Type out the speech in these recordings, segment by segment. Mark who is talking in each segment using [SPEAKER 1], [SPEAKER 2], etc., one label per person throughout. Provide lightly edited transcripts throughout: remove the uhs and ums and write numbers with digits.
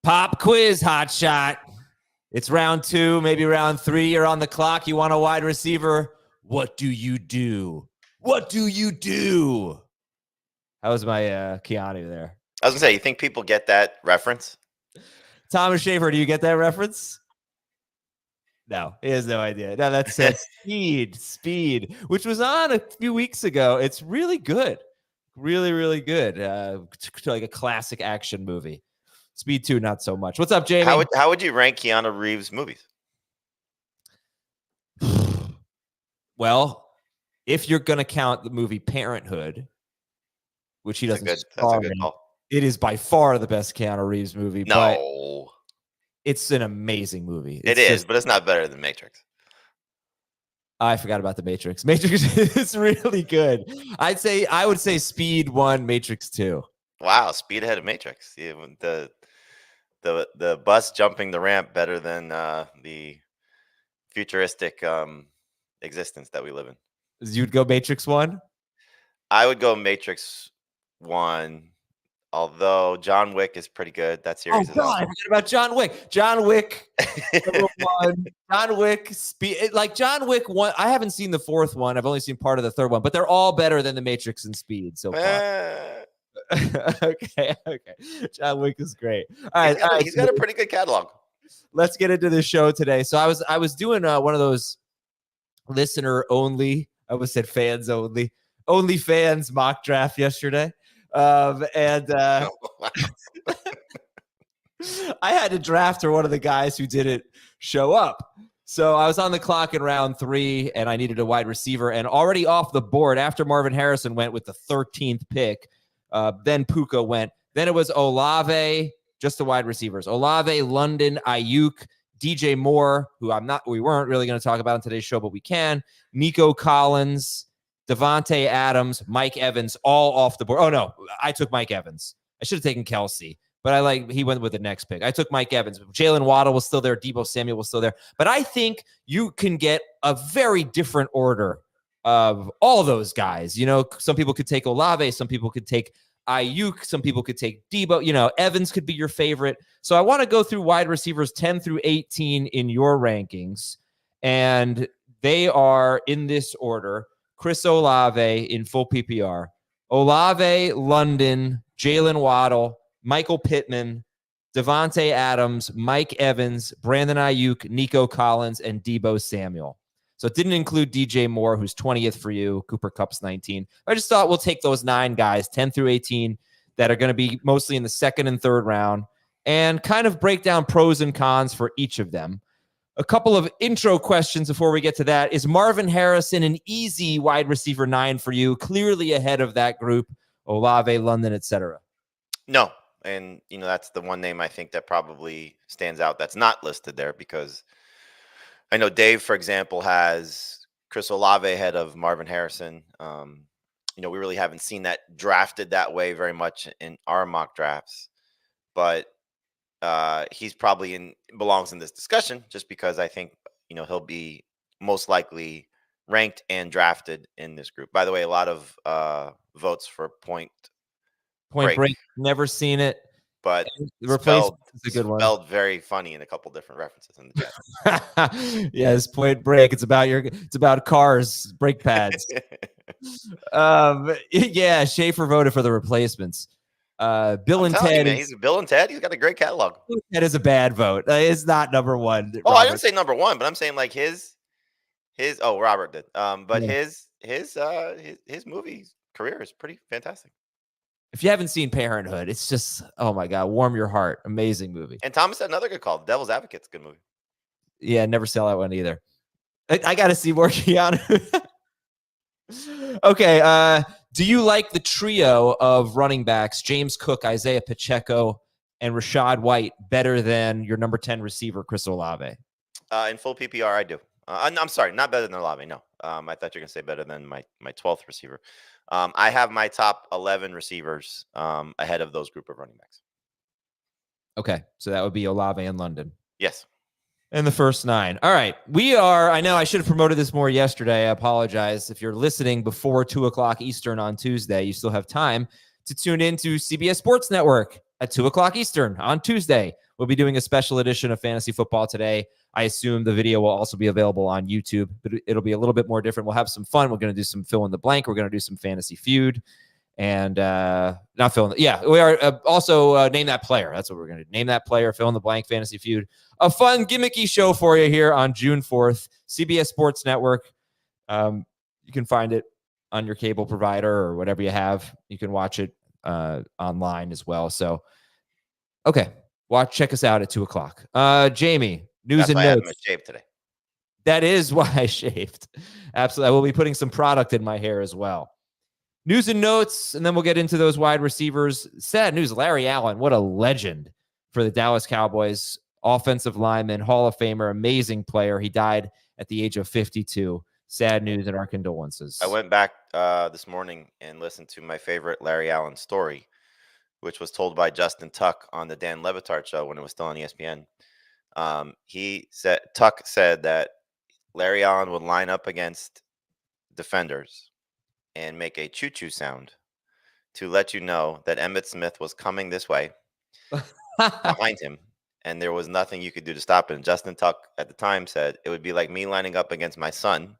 [SPEAKER 1] Pop quiz, hot shot. It's round 2, maybe round 3. You're on the clock. You want a wide receiver. What do you do? What do you do? How was my Keanu there?
[SPEAKER 2] I was going to say, you think people get that reference?
[SPEAKER 1] Thomas Schaefer, do you get that reference? No, he has no idea. No, that's Speed, which was on a few weeks ago. It's really good. Really, really good. Like a classic action movie. Speed 2, not so much. What's up, Jamie?
[SPEAKER 2] How would you rank Keanu Reeves' movies?
[SPEAKER 1] Well, if you're going to count the movie Parenthood, which he doesn't
[SPEAKER 2] that's a good call.
[SPEAKER 1] It is by far the best Keanu Reeves movie.
[SPEAKER 2] No.
[SPEAKER 1] But it's an amazing movie.
[SPEAKER 2] It is, but it's not better than Matrix.
[SPEAKER 1] I forgot about the Matrix. Matrix is really good. I would say Speed 1, Matrix 2.
[SPEAKER 2] Wow, Speed ahead of Matrix. The bus jumping the ramp better than the futuristic existence that we live in.
[SPEAKER 1] You'd go Matrix 1?
[SPEAKER 2] I would go Matrix 1. Although John Wick is pretty good. That series is awesome.
[SPEAKER 1] I forgot about John Wick. John Wick, number 1. John Wick, Speed. Like John Wick 1. I haven't seen the 4th one. I've only seen part of the 3rd one, but they're all better than the Matrix and Speed so far. Okay. John Wick is great. All right,
[SPEAKER 2] he's got a pretty good catalog.
[SPEAKER 1] Let's get into the show today. So I was doing one of those listener only. I almost said fans only fans mock draft yesterday. I had to draft for one of the guys who didn't show up. So I was on the clock in round 3 and I needed a wide receiver, and already off the board after Marvin Harrison went with the 13th pick. Then Puka went. Then it was Olave, just the wide receivers. Olave, London, Aiyuk, DJ Moore, who we weren't really going to talk about in today's show, but we can. Nico Collins, Davante Adams, Mike Evans, all off the board. Oh, no, I took Mike Evans. I should have taken Kelsey, but he went with the next pick. I took Mike Evans. Jaylen Waddle was still there. Deebo Samuel was still there. But I think you can get a very different order of all those guys. You know, some people could take Olave. Some people could take Aiyuk. Some people could take Deebo. You know, Evans could be your favorite. So I want to go through wide receivers 10 through 18 in your rankings. And they are in this order. Chris Olave in full PPR. Olave, London, Jaylen Waddle, Michael Pittman, Davante Adams, Mike Evans, Brandon Aiyuk, Nico Collins, and Deebo Samuel. So it didn't include DJ Moore, who's 20th for you. Cooper Kupp's 19. I just thought we'll take those 9 guys, 10 through 18, that are going to be mostly in the 2nd and 3rd round, and kind of break down pros and cons for each of them. A couple of intro questions before we get to that. Is Marvin Harrison an easy wide receiver 9 for you? Clearly ahead of that group, Olave, London, etc.
[SPEAKER 2] No. And, that's the one name I think that probably stands out that's not listed there, because I know Dave, for example, has Chris Olave ahead of Marvin Harrison. We really haven't seen that drafted that way very much in our mock drafts. But he's probably belongs in this discussion just because I think, he'll be most likely ranked and drafted in this group. By the way, a lot of votes for Point Break.
[SPEAKER 1] Never seen it.
[SPEAKER 2] But
[SPEAKER 1] replacement is a good one.
[SPEAKER 2] Spelled very funny in a couple different references in the chat.
[SPEAKER 1] Yes, Point Break. It's about cars, brake pads. Yeah, Schaefer voted for the replacements. Bill and Ted.
[SPEAKER 2] He's Bill and Ted. He's got a great catalog.
[SPEAKER 1] That is a bad vote. It's not number 1.
[SPEAKER 2] Oh,
[SPEAKER 1] Robert.
[SPEAKER 2] I didn't say number 1, but I'm saying like his. Oh, Robert did. But yeah. his movie career is pretty fantastic.
[SPEAKER 1] If you haven't seen Parenthood, it's just, oh my God, warm your heart. Amazing movie.
[SPEAKER 2] And Thomas had another good call. Devil's Advocate's a good movie.
[SPEAKER 1] Yeah, never saw that one either. I got to see more Keanu. Okay, do you like the trio of running backs, James Cook, Isaiah Pacheco, and Rachaad White, better than your number 10 receiver, Chris Olave?
[SPEAKER 2] In full PPR, I do. I'm sorry, not better than Olave, no. I thought you were going to say better than my 12th receiver. I have my top 11 receivers ahead of those group of running backs.
[SPEAKER 1] Okay, so that would be Olave and London.
[SPEAKER 2] Yes.
[SPEAKER 1] And the first 9. All right, I know I should have promoted this more yesterday. I apologize. If you're listening before 2 o'clock Eastern on Tuesday, you still have time to tune in to CBS Sports Network at 2 o'clock Eastern on Tuesday. We'll be doing a special edition of Fantasy Football today. I assume the video will also be available on YouTube, but it'll be a little bit more different. We'll have some fun. We're going to do some fill in the blank. We're going to do some Fantasy Feud. And not fill in we are also name that player. That's what we're going to do. Name that player, fill in the blank, Fantasy Feud. A fun, gimmicky show for you here on June 4th, CBS Sports Network. You can find it on your cable provider or whatever you have. You can watch it online as well. So, okay, check us out at 2:00. Jamie, news and notes.
[SPEAKER 2] I had my shave today.
[SPEAKER 1] That is why I shaved. Absolutely. I will be putting some product in my hair as well. News and notes, and then we'll get into those wide receivers. Sad news, Larry Allen, what a legend for the Dallas Cowboys. Offensive lineman, Hall of Famer, amazing player. He died at the age of 52. Sad news and our condolences.
[SPEAKER 2] I went back this morning and listened to my favorite Larry Allen story, which was told by Justin Tuck on the Dan Le Batard show when it was still on ESPN. Tuck said that Larry Allen would line up against defenders and make a choo-choo sound to let you know that Emmitt Smith was coming this way behind him, and there was nothing you could do to stop it. And Justin Tuck at the time said it would be like me lining up against my son,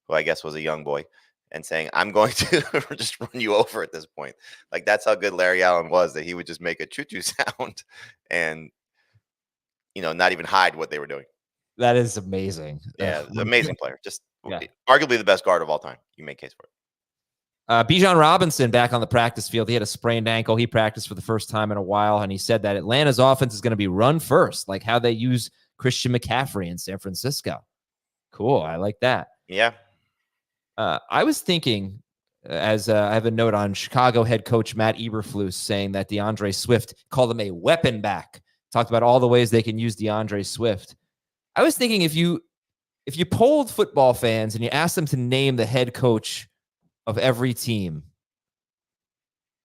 [SPEAKER 2] who I guess was a young boy, and saying, I'm going to just run you over at this point. Like, that's how good Larry Allen was, that he would just make a choo-choo sound and, not even hide what they were doing.
[SPEAKER 1] That is amazing.
[SPEAKER 2] Yeah, amazing player. Just arguably the best guard of all time. You make case for it.
[SPEAKER 1] Bijan Robinson back on the practice field. He had a sprained ankle. He practiced for the first time in a while, and he said that Atlanta's offense is going to be run first, like how they use Christian McCaffrey in San Francisco. Cool. I like that.
[SPEAKER 2] Yeah.
[SPEAKER 1] I was thinking, as I have a note on Chicago head coach Matt Eberflus saying that DeAndre Swift called him a weapon back. Talked about all the ways they can use DeAndre Swift. I was thinking if you polled football fans and you asked them to name the head coach of every team,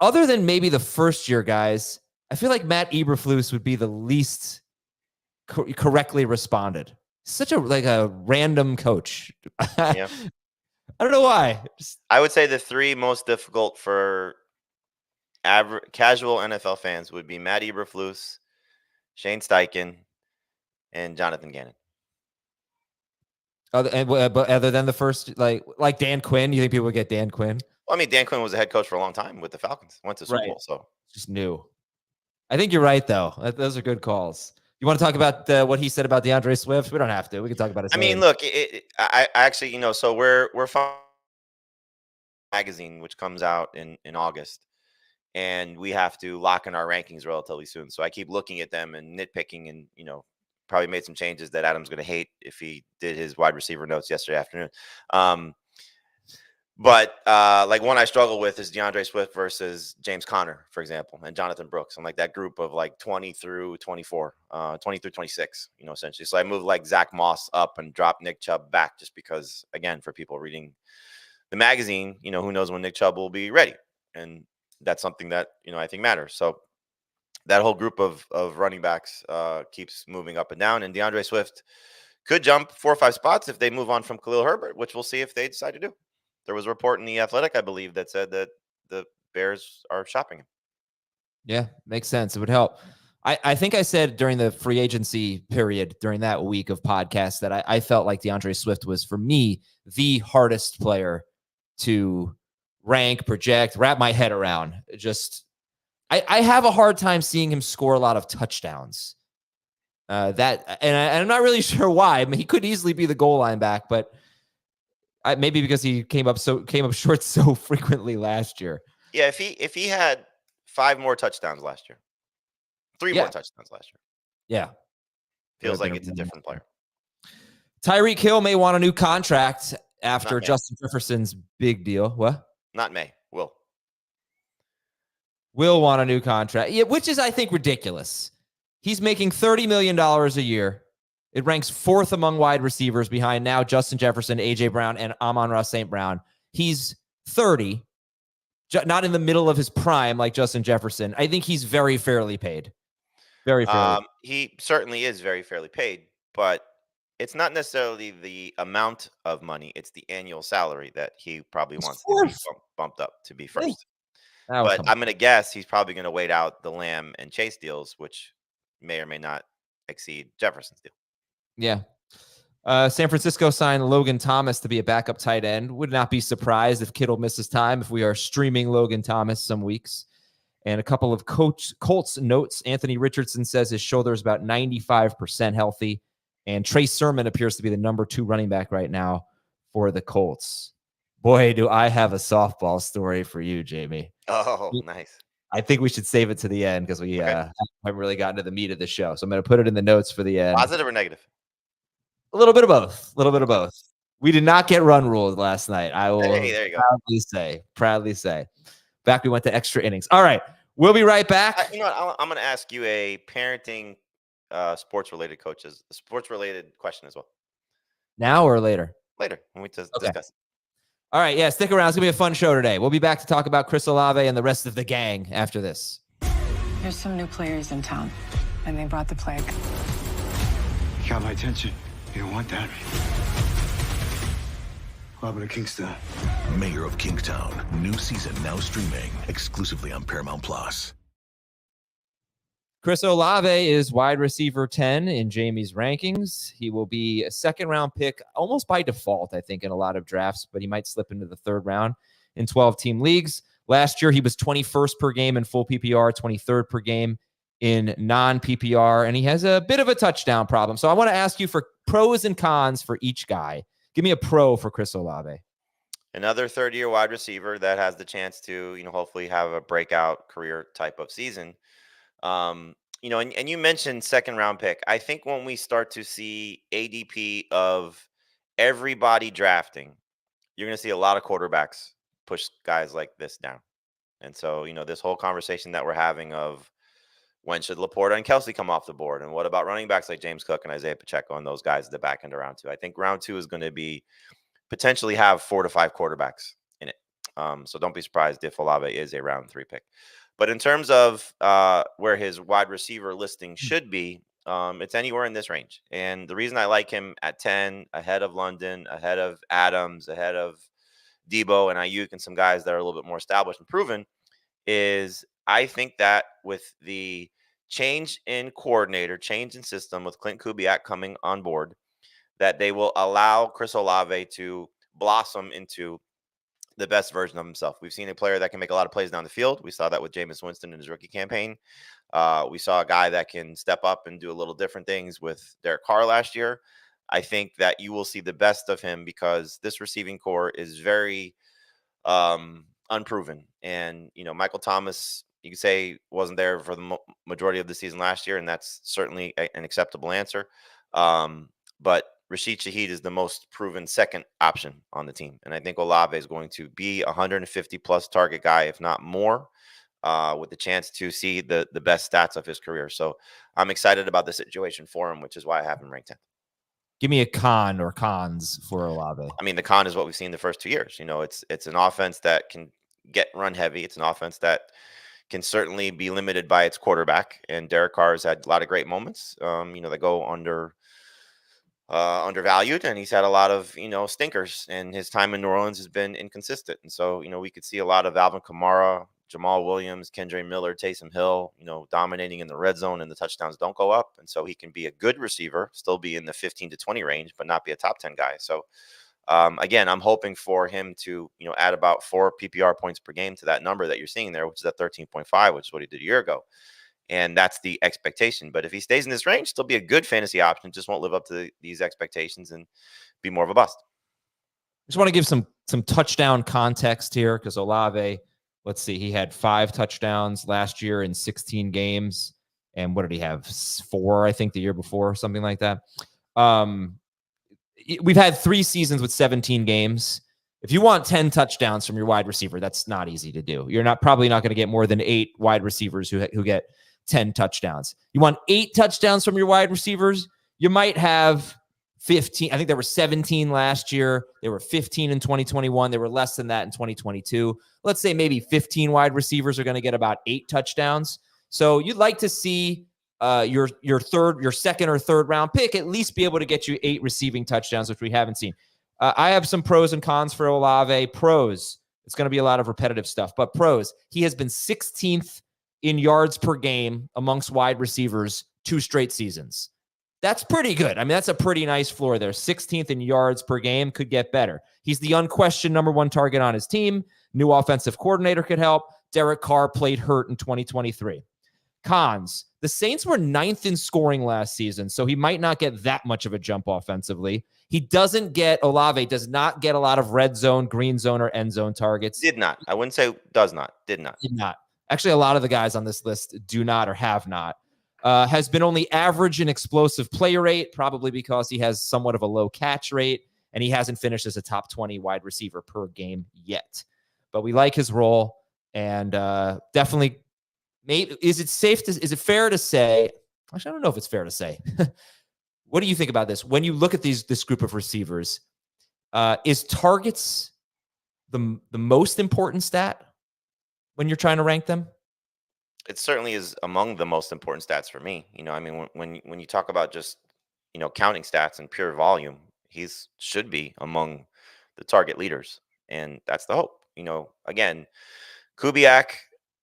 [SPEAKER 1] other than maybe the first year guys, I feel like Matt Eberflus would be the least correctly responded. Such a random coach.
[SPEAKER 2] Yeah.
[SPEAKER 1] I don't know why.
[SPEAKER 2] I would say the three most difficult for casual NFL fans would be Matt Eberflus, Shane Steichen, and Jonathan Gannon.
[SPEAKER 1] But other than the first, like Dan Quinn, you think people would get Dan Quinn?
[SPEAKER 2] Well, I mean, Dan Quinn was a head coach for a long time with the Falcons. Went to Super Bowl, so
[SPEAKER 1] just new. I think you're right, though. Those are good calls. You want to talk about what he said about DeAndre Swift? We don't have to. We can talk about it.
[SPEAKER 2] I mean, look, I actually, so we're magazine, which comes out in August, and we have to lock in our rankings relatively soon. So I keep looking at them and nitpicking, and probably made some changes that Adam's going to hate if he did his wide receiver notes yesterday afternoon. But one I struggle with is DeAndre Swift versus James Conner, for example, and Jonathan Brooks. I'm like that group of 20 through 24, 20 through 26, essentially. So I moved Zach Moss up and dropped Nick Chubb back just because, again, for people reading the magazine, who knows when Nick Chubb will be ready. And that's something that, I think matters. So that whole group of running backs keeps moving up and down. And DeAndre Swift could jump 4 or 5 spots if they move on from Khalil Herbert, which we'll see if they decide to do. There was a report in The Athletic, I believe, that said that the Bears are shopping him.
[SPEAKER 1] Yeah, makes sense. It would help. I think I said during the free agency period, during that week of podcasts, that I felt like DeAndre Swift was, for me, the hardest player to rank, project, wrap my head around. I have a hard time seeing him score a lot of touchdowns. And I'm not really sure why. I mean, he could easily be the goal line back, but maybe because he came up short so frequently last year.
[SPEAKER 2] Yeah, if he had 5 more touchdowns last year, 3 more touchdowns last year.
[SPEAKER 1] Yeah.
[SPEAKER 2] Feels like it's a different player.
[SPEAKER 1] Tyreek Hill may want a new contract after Justin Jefferson's big deal. What?
[SPEAKER 2] Not May.
[SPEAKER 1] Will want a new contract. Yeah, which is, I think, ridiculous. He's making $30 million a year. It ranks 4th among wide receivers behind now Justin Jefferson, A.J. Brown, and Amon-Ra St. Brown. He's 30, not in the middle of his prime like Justin Jefferson. I think he's very fairly paid. Very fairly.
[SPEAKER 2] He certainly is very fairly paid, but it's not necessarily the amount of money. It's the annual salary that he probably wants to be bumped up to be first. But I'm going to guess he's probably going to wait out the Lamb and Chase deals, which may or may not exceed Jefferson's deal.
[SPEAKER 1] Yeah. San Francisco signed Logan Thomas to be a backup tight end. Would not be surprised if Kittle misses time if we are streaming Logan Thomas some weeks. And a couple of Colts notes. Anthony Richardson says his shoulder is about 95% healthy. And Trey Sermon appears to be the number 2 running back right now for the Colts. Boy, do I have a softball story for you, Jamie.
[SPEAKER 2] Oh, nice.
[SPEAKER 1] I think we should save it to the end because we haven't really gotten to the meat of the show. So I'm going to put it in the notes for the end.
[SPEAKER 2] Positive or negative?
[SPEAKER 1] A little bit of both. A little bit of both. We did not get run ruled last night. I will
[SPEAKER 2] there you go.
[SPEAKER 1] proudly say. Back we went to extra innings. All right. We'll be right back.
[SPEAKER 2] You know what? I'm going to ask you a parenting sports-related question as well.
[SPEAKER 1] Now or later?
[SPEAKER 2] Later, when we discuss it.
[SPEAKER 1] All right. Yeah, stick around. It's going to be a fun show today. We'll be back to talk about Chris Olave and the rest of the gang after this.
[SPEAKER 3] There's some new players in town, and they brought the plague.
[SPEAKER 4] You got my attention. You don't want that. Welcome to Kingstown.
[SPEAKER 5] Mayor of Kingstown. New season now streaming exclusively on Paramount Plus.
[SPEAKER 1] Chris Olave is wide receiver 10 in Jamie's rankings. He will be a second-round pick almost by default, I think, in a lot of drafts, but he might slip into the third round in 12-team leagues. Last year, he was 21st per game in full PPR, 23rd per game in non-PPR, and he has a bit of a touchdown problem. So I want to ask you for pros and cons for each guy. Give me a pro for Chris Olave.
[SPEAKER 2] Another third-year wide receiver that has the chance to, hopefully have a breakout career type of season. And you mentioned second round pick. I think when we start to see ADP of everybody drafting, you're going to see a lot of quarterbacks push guys like this down. And so, this whole conversation that we're having of when should Laporta and Kelsey come off the board? And what about running backs like James Cook and Isaiah Pacheco and those guys at the back end of round 2? I think round 2 is going to be potentially have 4 to 5 quarterbacks in it. So don't be surprised if Olave is a round 3 pick. But in terms of where his wide receiver listing should be, it's anywhere in this range. And the reason I like him at 10, ahead of London, ahead of Adams, ahead of Deebo and Aiyuk and some guys that are a little bit more established and proven, is I think that with the change in coordinator, change in system with Clint Kubiak coming on board, that they will allow Chris Olave to blossom into the best version of himself. We've seen a player that can make a lot of plays down the field. We saw that with Jameis Winston in his rookie campaign. We saw a guy that can step up and do a little different things with Derek Carr last year. I think that you will see the best of him because this receiving core is very unproven. And, Michael Thomas, you could say, wasn't there for the majority of the season last year, and that's certainly an acceptable answer. But Rashid Shaheed is the most proven second option on the team. And I think Olave is going to be a 150-plus target guy, if not more, with the chance to see the best stats of his career. So I'm excited about the situation for him, which is why I have him ranked 10th.
[SPEAKER 1] Give me a con or cons for Olave.
[SPEAKER 2] I mean, the con is what we've seen the first 2 years. It's an offense that can get run heavy. It's an offense that can certainly be limited by its quarterback. And Derek Carr has had a lot of great moments, that go undervalued, and he's had a lot of stinkers, and his time in New Orleans has been inconsistent. And so we could see a lot of Alvin Kamara, Jamal Williams, Kendre Miller, Taysom Hill dominating in the red zone, and the touchdowns don't go up. And so he can be a good receiver, still be in the 15 to 20 range, but not be a top 10 guy. So again, I'm hoping for him to add about 4 PPR points per game to that number that you're seeing there, which is at 13.5, which is what he did a year ago. And that's the expectation. But if he stays in this range, still be a good fantasy option. Just won't live up to these expectations and be more of a bust.
[SPEAKER 1] Just want to give some touchdown context here because Olave, let's see, he had 5 touchdowns last year in 16 games. And what did he have? 4, I think, the year before, something like that. We've had 3 seasons with 17 games. If you want 10 touchdowns from your wide receiver, that's not easy to do. You're probably not going to get more than 8 wide receivers who get 10 touchdowns. You want 8 touchdowns from your wide receivers, you might have 15. I think there were 17 last year. There were 15 in 2021. There were less than that in 2022. Let's say maybe 15 wide receivers are going to get about 8 touchdowns. So you'd like to see your second or third round pick at least be able to get you 8 receiving touchdowns, which we haven't seen. I have some pros and cons for Olave. Pros, it's going to be a lot of repetitive stuff, but pros, he has been 16th in yards per game amongst wide receivers 2 straight seasons. That's pretty good. I mean, that's a pretty nice floor there. 16th in yards per game, could get better. He's the unquestioned number 1 target on his team. New offensive coordinator could help. Derek Carr played hurt in 2023. Cons. The Saints were 9th in scoring last season, so he might not get that much of a jump offensively. Olave does not get a lot of red zone, green zone, or end zone targets.
[SPEAKER 2] Did not. I wouldn't say does not. Did not.
[SPEAKER 1] Did not. Actually, a lot of the guys on this list do not or have not. Has been only average in explosive play rate, probably because he has somewhat of a low catch rate, and he hasn't finished as a top 20 wide receiver per game yet. But we like his role, and definitely. Is it fair to say? Actually, I don't know if it's fair to say. What do you think about this? When you look at this group of receivers, is targets the most important stat when you're trying to rank them?
[SPEAKER 2] It certainly is among the most important stats for me. I mean, when you talk about just counting stats and pure volume, should be among the target leaders, and that's the hope. Again, Kubiak,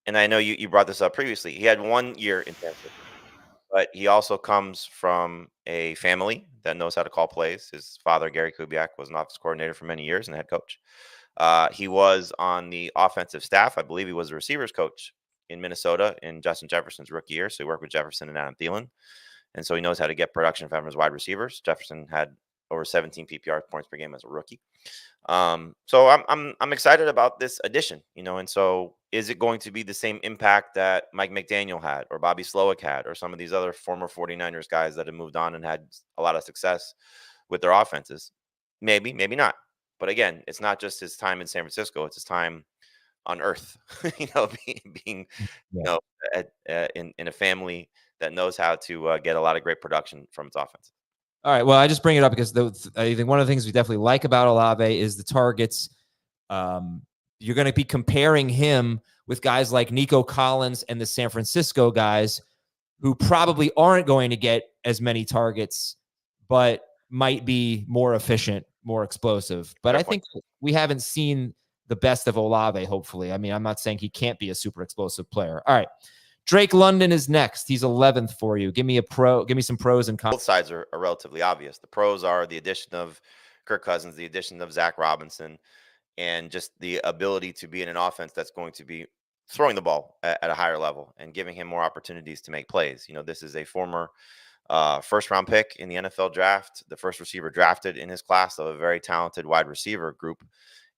[SPEAKER 2] and I know you brought this up previously. He had 1 year in San Francisco, but he also comes from a family that knows how to call plays. His father, Gary Kubiak, was an offensive coordinator for many years and head coach. He was on the offensive staff. I believe he was a receivers coach in Minnesota in Justin Jefferson's rookie year. So he worked with Jefferson and Adam Thielen. And so he knows how to get production from his wide receivers. Jefferson had over 17 PPR points per game as a rookie. So I'm excited about this addition, and so is it going to be the same impact that Mike McDaniel had or Bobby Slowick had or some of these other former 49ers guys that have moved on and had a lot of success with their offenses? Maybe, maybe not. But again, it's not just his time in San Francisco, it's his time on earth, being in a family that knows how to get a lot of great production from its offense.
[SPEAKER 1] All right. Well, I just bring it up because I think one of the things we definitely like about Olave is the targets. You're going to be comparing him with guys like Nico Collins and the San Francisco guys who probably aren't going to get as many targets, but might be more efficient, more explosive. But I think we haven't seen the best of Olave, hopefully. I mean, I'm not saying he can't be a super explosive player. All right. Drake London is next. He's 11th for you. Give me some pros and cons.
[SPEAKER 2] Both sides are relatively obvious. The pros are the addition of Kirk Cousins, the addition of Zach Robinson, and just the ability to be in an offense that's going to be throwing the ball at a higher level and giving him more opportunities to make plays. This is a former first-round pick in the NFL draft, the first receiver drafted in his class of a very talented wide receiver group,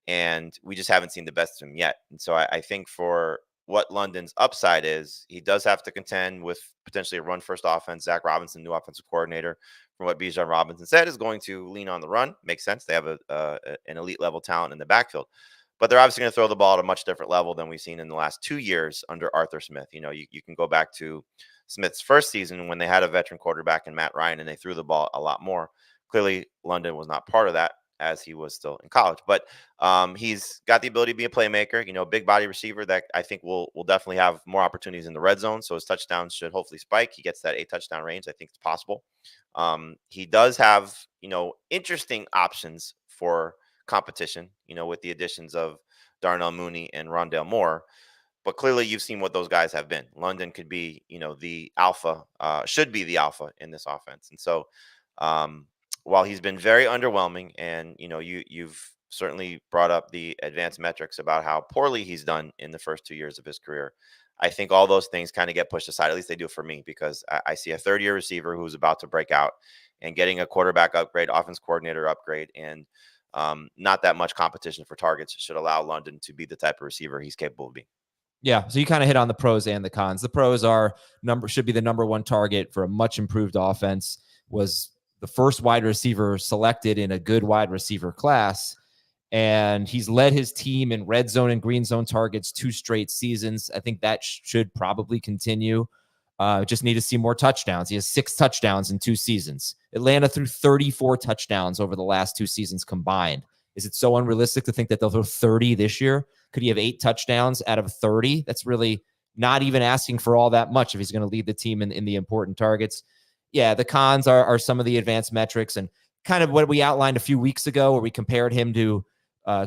[SPEAKER 2] and we just haven't seen the best of him yet. And so I think for what London's upside is, he does have to contend with potentially a run-first offense. Zach Robinson, new offensive coordinator, from what Bijan Robinson said, is going to lean on the run. Makes sense. They have an elite-level talent in the backfield. But they're obviously going to throw the ball at a much different level than we've seen in the last 2 years under Arthur Smith. You can go back to Smith's first season when they had a veteran quarterback in Matt Ryan and they threw the ball a lot more. Clearly, London was not part of that as he was still in college. But he's got the ability to be a playmaker, big body receiver that I think will definitely have more opportunities in the red zone. So his touchdowns should hopefully spike. He gets that 8 touchdown range. I think it's possible. He does have, interesting options for competition, with the additions of Darnell Mooney and Rondale Moore. But clearly you've seen what those guys have been. London could be, the alpha, should be the alpha in this offense. And so while he's been very underwhelming, and you've certainly brought up the advanced metrics about how poorly he's done in the first 2 years of his career, I think all those things kind of get pushed aside. At least they do for me, because I see a third-year receiver who's about to break out and getting a quarterback upgrade, offense coordinator upgrade, and not that much competition for targets should allow London to be the type of receiver he's capable of being.
[SPEAKER 1] Yeah, so you kind of hit on the pros and the cons. The pros are should be the number 1 target for a much improved offense, was the first wide receiver selected in a good wide receiver class. And he's led his team in red zone and green zone targets 2 straight seasons. I think that should probably continue. Just need to see more touchdowns. He has 6 touchdowns in 2 seasons. Atlanta threw 34 touchdowns over the last 2 seasons combined. Is it so unrealistic to think that they'll throw 30 this year? Could he have 8 touchdowns out of 30? That's really not even asking for all that much if he's going to lead the team in the important targets. Yeah, the cons are some of the advanced metrics and kind of what we outlined a few weeks ago where we compared him to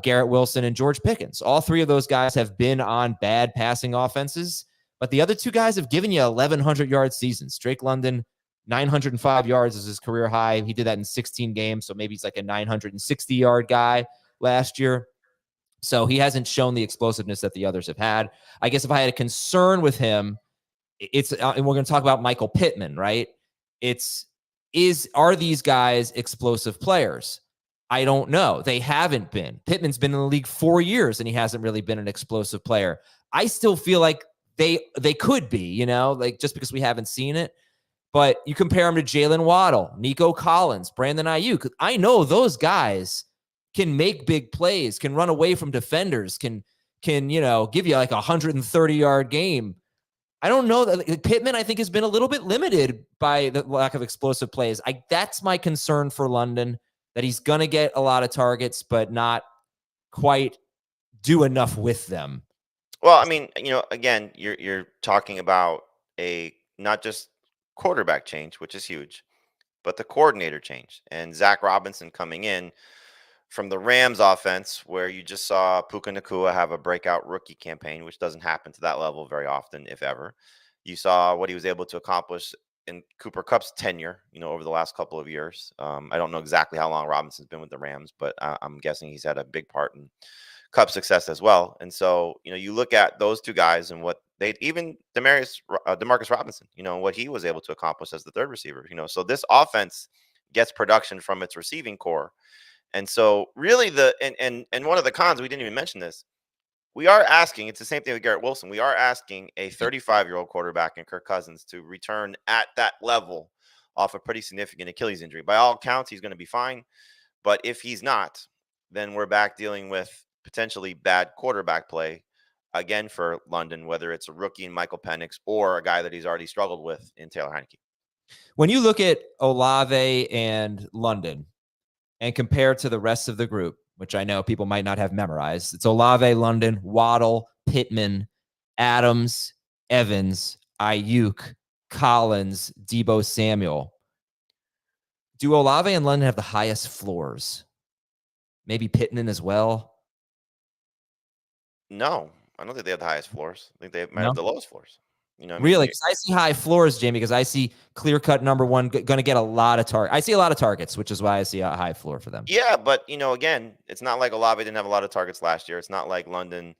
[SPEAKER 1] Garrett Wilson and George Pickens. All 3 of those guys have been on bad passing offenses, But the other two guys have given you 1,100-yard seasons. Drake London, 905 yards is his career high. He did that in 16 games, so maybe he's like a 960-yard guy last year. So he hasn't shown the explosiveness that the others have had. I guess if I had a concern with him, it's and we're going to talk about Michael Pittman, right? Are these guys explosive players? I don't know. They haven't been. Pittman's been in the league 4 years, and he hasn't really been an explosive player. I still feel like they could be, like just because we haven't seen it. But you compare them to Jaylen Waddle, Nico Collins, Brandon Aiyuk. I know those guys can make big plays, can run away from defenders, can give you like a 130-yard game. I don't know that Pittman, I think, has been a little bit limited by the lack of explosive plays. That's my concern for London, that he's going to get a lot of targets, but not quite do enough with them.
[SPEAKER 2] Well, I mean, again, you're talking about a not just quarterback change, which is huge, but the coordinator change. And Zach Robinson coming in from the Rams offense, where you just saw Puka Nacua have a breakout rookie campaign, which doesn't happen to that level very often, if ever. You saw what he was able to accomplish in Cooper Kupp's tenure, over the last couple of years. I don't know exactly how long Robinson's been with the Rams, but I'm guessing he's had a big part in Kupp's success as well. And so, you look at those two guys and what even Demarcus Robinson, what he was able to accomplish as the third receiver, so this offense gets production from its receiving core. And so really and one of the cons, we didn't even mention this, we are asking, it's the same thing with Garrett Wilson. We are asking a 35-year-old quarterback in Kirk Cousins to return at that level off a pretty significant Achilles injury. By all accounts, he's going to be fine. But if he's not, then we're back dealing with potentially bad quarterback play again for London, whether it's a rookie in Michael Penix or a guy that he's already struggled with in Taylor Heineke.
[SPEAKER 1] When you look at Olave and London and compare to the rest of the group, which I know people might not have memorized, it's Olave, London, Waddle, Pittman, Adams, Evans, Aiyuk, Collins, Deebo Samuel. Do Olave and London have the highest floors? Maybe Pittman as well?
[SPEAKER 2] No, I don't think they have the highest floors. I think they might have the lowest floors.
[SPEAKER 1] Really? Because I see high floors, Jamie, because I see clear-cut number one going to get a lot of targets. I see a lot of targets, which is why I see a high floor for them.
[SPEAKER 2] Yeah, but, again, it's not like Olave didn't have a lot of targets last year. It's not like London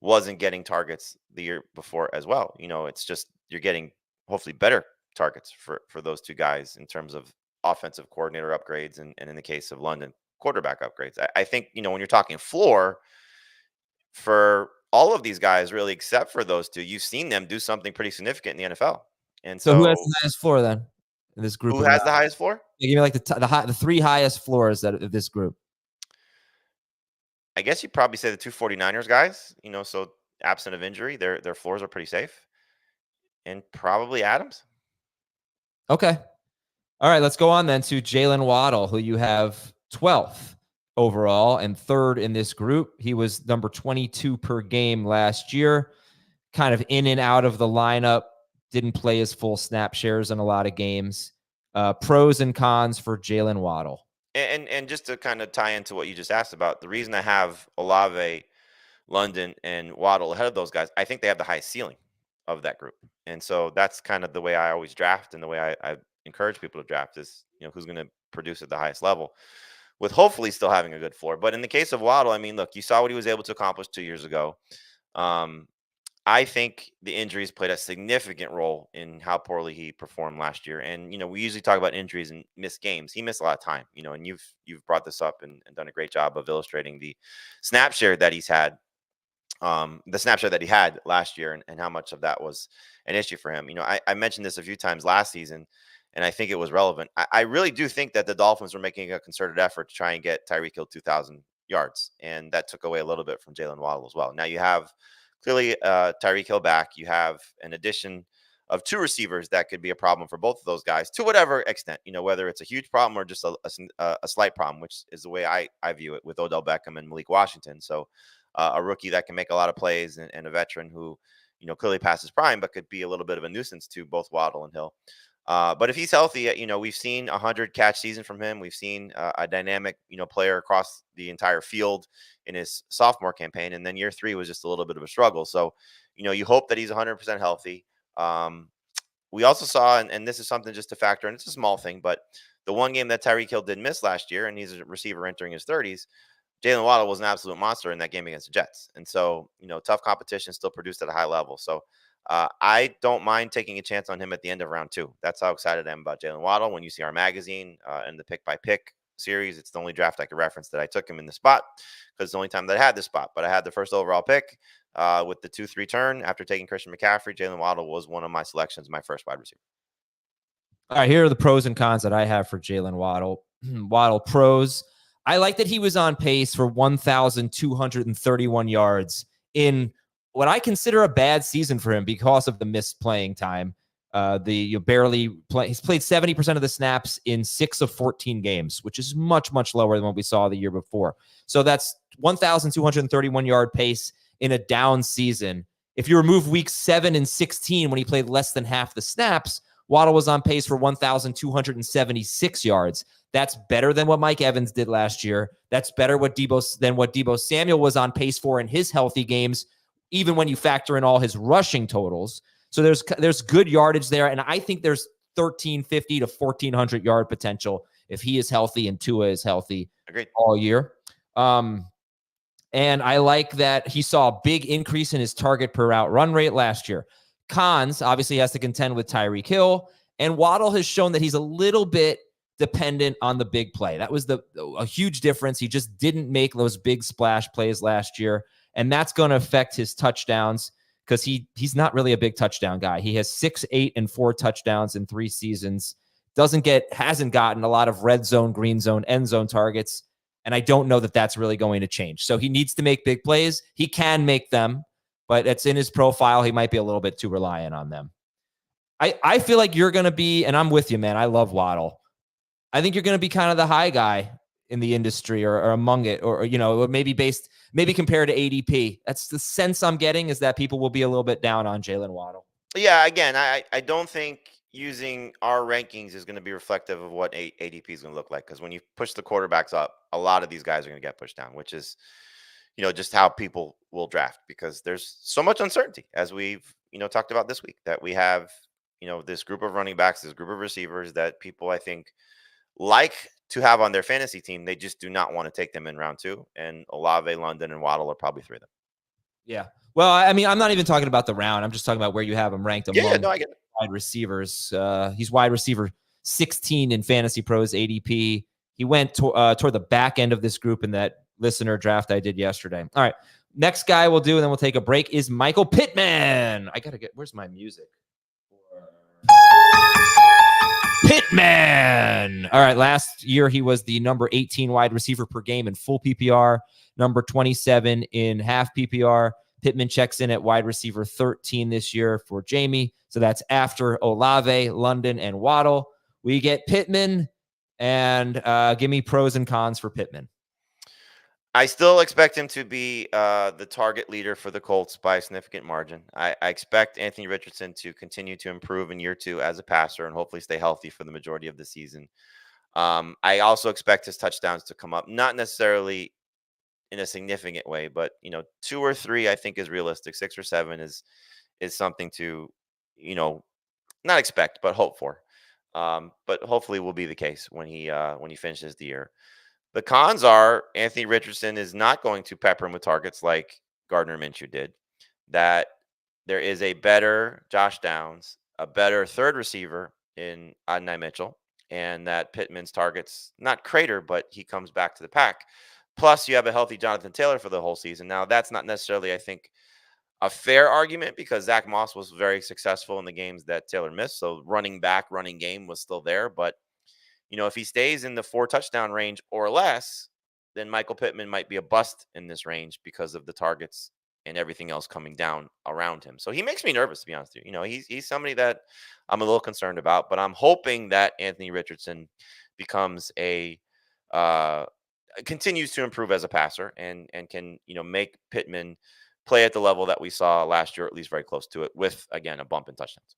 [SPEAKER 2] wasn't getting targets the year before as well. It's just you're getting hopefully better targets for those two guys in terms of offensive coordinator upgrades and in the case of London, quarterback upgrades. I think, when you're talking floor for all of these guys, really, except for those two, you've seen them do something pretty significant in the NFL. And so
[SPEAKER 1] who has the highest floor then in this group?
[SPEAKER 2] Who has the highest floor?
[SPEAKER 1] Yeah, give me like the three highest floors of this group.
[SPEAKER 2] I guess you'd probably say the two 49ers guys, so absent of injury, their floors are pretty safe. And probably Adams.
[SPEAKER 1] Okay. All right, let's go on then to Jaylen Waddle, who you have 12th overall and third in this group. He was number 22 per game last year, kind of in and out of the lineup, didn't play his full snap shares in a lot of games. Pros and cons for Jaylen Waddle.
[SPEAKER 2] And just to kind of tie into what you just asked about, the reason I have Olave, London, and Waddle ahead of those guys, I think they have the highest ceiling of that group. And so that's kind of the way I always draft, and the way I encourage people to draft is, who's going to produce at the highest level, with hopefully still having a good floor. But in the case of Waddle, I mean, look, you saw what he was able to accomplish 2 years ago. I think the injuries played a significant role in how poorly he performed last year. And, we usually talk about injuries and missed games. He missed a lot of time, and you've brought this up and done a great job of illustrating the snap share that he's had, the snapshot that he had last year and how much of that was an issue for him. I mentioned this a few times last season, and I think it was relevant. I really do think that the Dolphins were making a concerted effort to try and get Tyreek Hill 2,000 yards, and that took away a little bit from Jaylen Waddle as well. Now you have clearly Tyreek Hill back. You have an addition of two receivers that could be a problem for both of those guys to whatever extent, whether it's a huge problem or just a slight problem, which is the way I view it with Odell Beckham and Malik Washington. So a rookie that can make a lot of plays and a veteran who, clearly passes prime, but could be a little bit of a nuisance to both Waddle and Hill. But if he's healthy, we've seen 100 catch season from him. We've seen a dynamic, player across the entire field in his sophomore campaign. And then year 3 was just a little bit of a struggle. So, you hope that he's 100% healthy. We also saw, and this is something just to factor in, it's a small thing, but the one game that Tyreek Hill did miss last year, and he's a receiver entering his 30s, Jaylen Waddle was an absolute monster in that game against the Jets. And so, tough competition, still produced at a high level. So I don't mind taking a chance on him at the end of round 2. That's how excited I am about Jaylen Waddle. When you see our magazine and the pick by pick series, it's the only draft I could reference that I took him in the spot, because it's the only time that I had the spot. But I had the first overall pick with the 2-3 turn after taking Christian McCaffrey. Jaylen Waddle was one of my selections, my first wide receiver.
[SPEAKER 1] All right, here are the pros and cons that I have for Jaylen Waddle. Waddle pros. I like that he was on pace for 1,231 yards in what I consider a bad season for him because of the missed playing time. He's played 70% of the snaps in 6 of 14 games, which is much, much lower than what we saw the year before. So that's 1,231 yard pace in a down season. If you remove weeks 7 and 16, when he played less than half the snaps, Waddle was on pace for 1,276 yards. That's better than what Mike Evans did last year. That's better than what Deebo Samuel was on pace for in his healthy games, even when you factor in all his rushing totals. So there's good yardage there, and I think there's 1,350 to 1,400 yard potential if he is healthy and Tua is healthy all year. And I like that he saw a big increase in his target per route run rate last year. Cons, obviously, has to contend with Tyreek Hill, and Waddle has shown that he's a little bit dependent on the big play. That was a huge difference. He just didn't make those big splash plays last year, and that's going to affect his touchdowns because he's not really a big touchdown guy. He has 6, 8, and 4 touchdowns in 3 seasons. Hasn't gotten a lot of red zone, green zone, end zone targets, and I don't know that that's really going to change. So he needs to make big plays. He can make them, but it's in his profile. He might be a little bit too reliant on them. I feel like you're going to be, and I'm with you, man. I love Waddle. I think you're going to be kind of the high guy in the industry or among it, or maybe compared to ADP. That's the sense I'm getting, is that people will be a little bit down on Jaylen Waddle.
[SPEAKER 2] Yeah, again, I don't think using our rankings is going to be reflective of what ADP is going to look like, because when you push the quarterbacks up, a lot of these guys are going to get pushed down, which is just how people will draft, because there's so much uncertainty, as we've talked about this week, that we have this group of running backs, this group of receivers that people, I think, like to have on their fantasy team. They just do not want to take them in round 2, and Olave, London, and Waddle are probably 3 of them.
[SPEAKER 1] Yeah. Well, I mean, I'm not even talking about the round. I'm just talking about where you have him ranked among
[SPEAKER 2] I get it.
[SPEAKER 1] Wide receivers. He's wide receiver 16 in Fantasy Pros ADP. He went toward the back end of this group in that listener draft I did yesterday. All right. Next guy we'll do, and then we'll take a break, is Michael Pittman. Where's my music? Pittman. All right. Last year, he was the number 18 wide receiver per game in full PPR, number 27 in half PPR. Pittman checks in at wide receiver 13 this year for Jamie. So that's after Olave, London, and Waddle. We get Pittman, and give me pros and cons for Pittman.
[SPEAKER 2] I still expect him to be the target leader for the Colts by a significant margin. I expect Anthony Richardson to continue to improve in year 2 as a passer and hopefully stay healthy for the majority of the season. I also expect his touchdowns to come up, not necessarily in a significant way, but 2 or 3 I think is realistic. 6 or 7 is something to not expect but hope for. But hopefully will be the case when he finishes the year. The cons are Anthony Richardson is not going to pepper him with targets like Gardner Minshew did. That there is a better Josh Downs, a better third receiver in Adonai Mitchell, and that Pittman's targets not crater, but he comes back to the pack. Plus, you have a healthy Jonathan Taylor for the whole season. Now, that's not necessarily, I think, a fair argument, because Zach Moss was very successful in the games that Taylor missed. So running game was still there, but if he stays in the 4 touchdown range or less, then Michael Pittman might be a bust in this range because of the targets and everything else coming down around him. So he makes me nervous, to be honest with you. He's somebody that I'm a little concerned about, but I'm hoping that Anthony Richardson becomes continues to improve as a passer and can, make Pittman play at the level that we saw last year, or at least very close to it, with, again, a bump in touchdowns.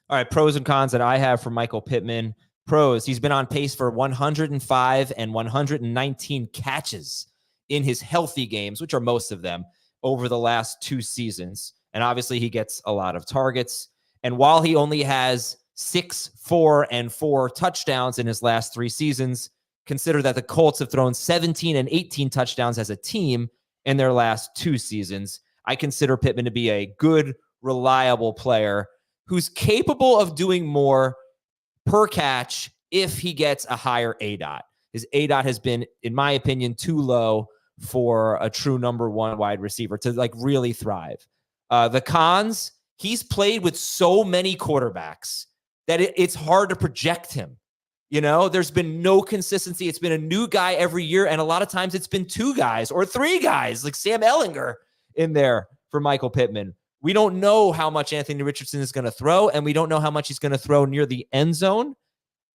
[SPEAKER 1] All right. Pros and cons that I have for Michael Pittman. Pros, he's been on pace for 105 and 119 catches in his healthy games, which are most of them, over the last 2 seasons. And obviously he gets a lot of targets. And while he only has 6, 4, and 4 touchdowns in his last 3 seasons, consider that the Colts have thrown 17 and 18 touchdowns as a team in their last 2 seasons. I consider Pittman to be a good, reliable player who's capable of doing more per catch if he gets a higher ADOT. His ADOT has been, in my opinion, too low for a true number 1 wide receiver to like really thrive. The cons, he's played with so many quarterbacks that it's hard to project him. You know, there's been no consistency. It's been a new guy every year. And a lot of times it's been 2 guys or 3 guys like Sam Ehlinger in there for Michael Pittman. We don't know how much Anthony Richardson is going to throw, and we don't know how much he's going to throw near the end zone.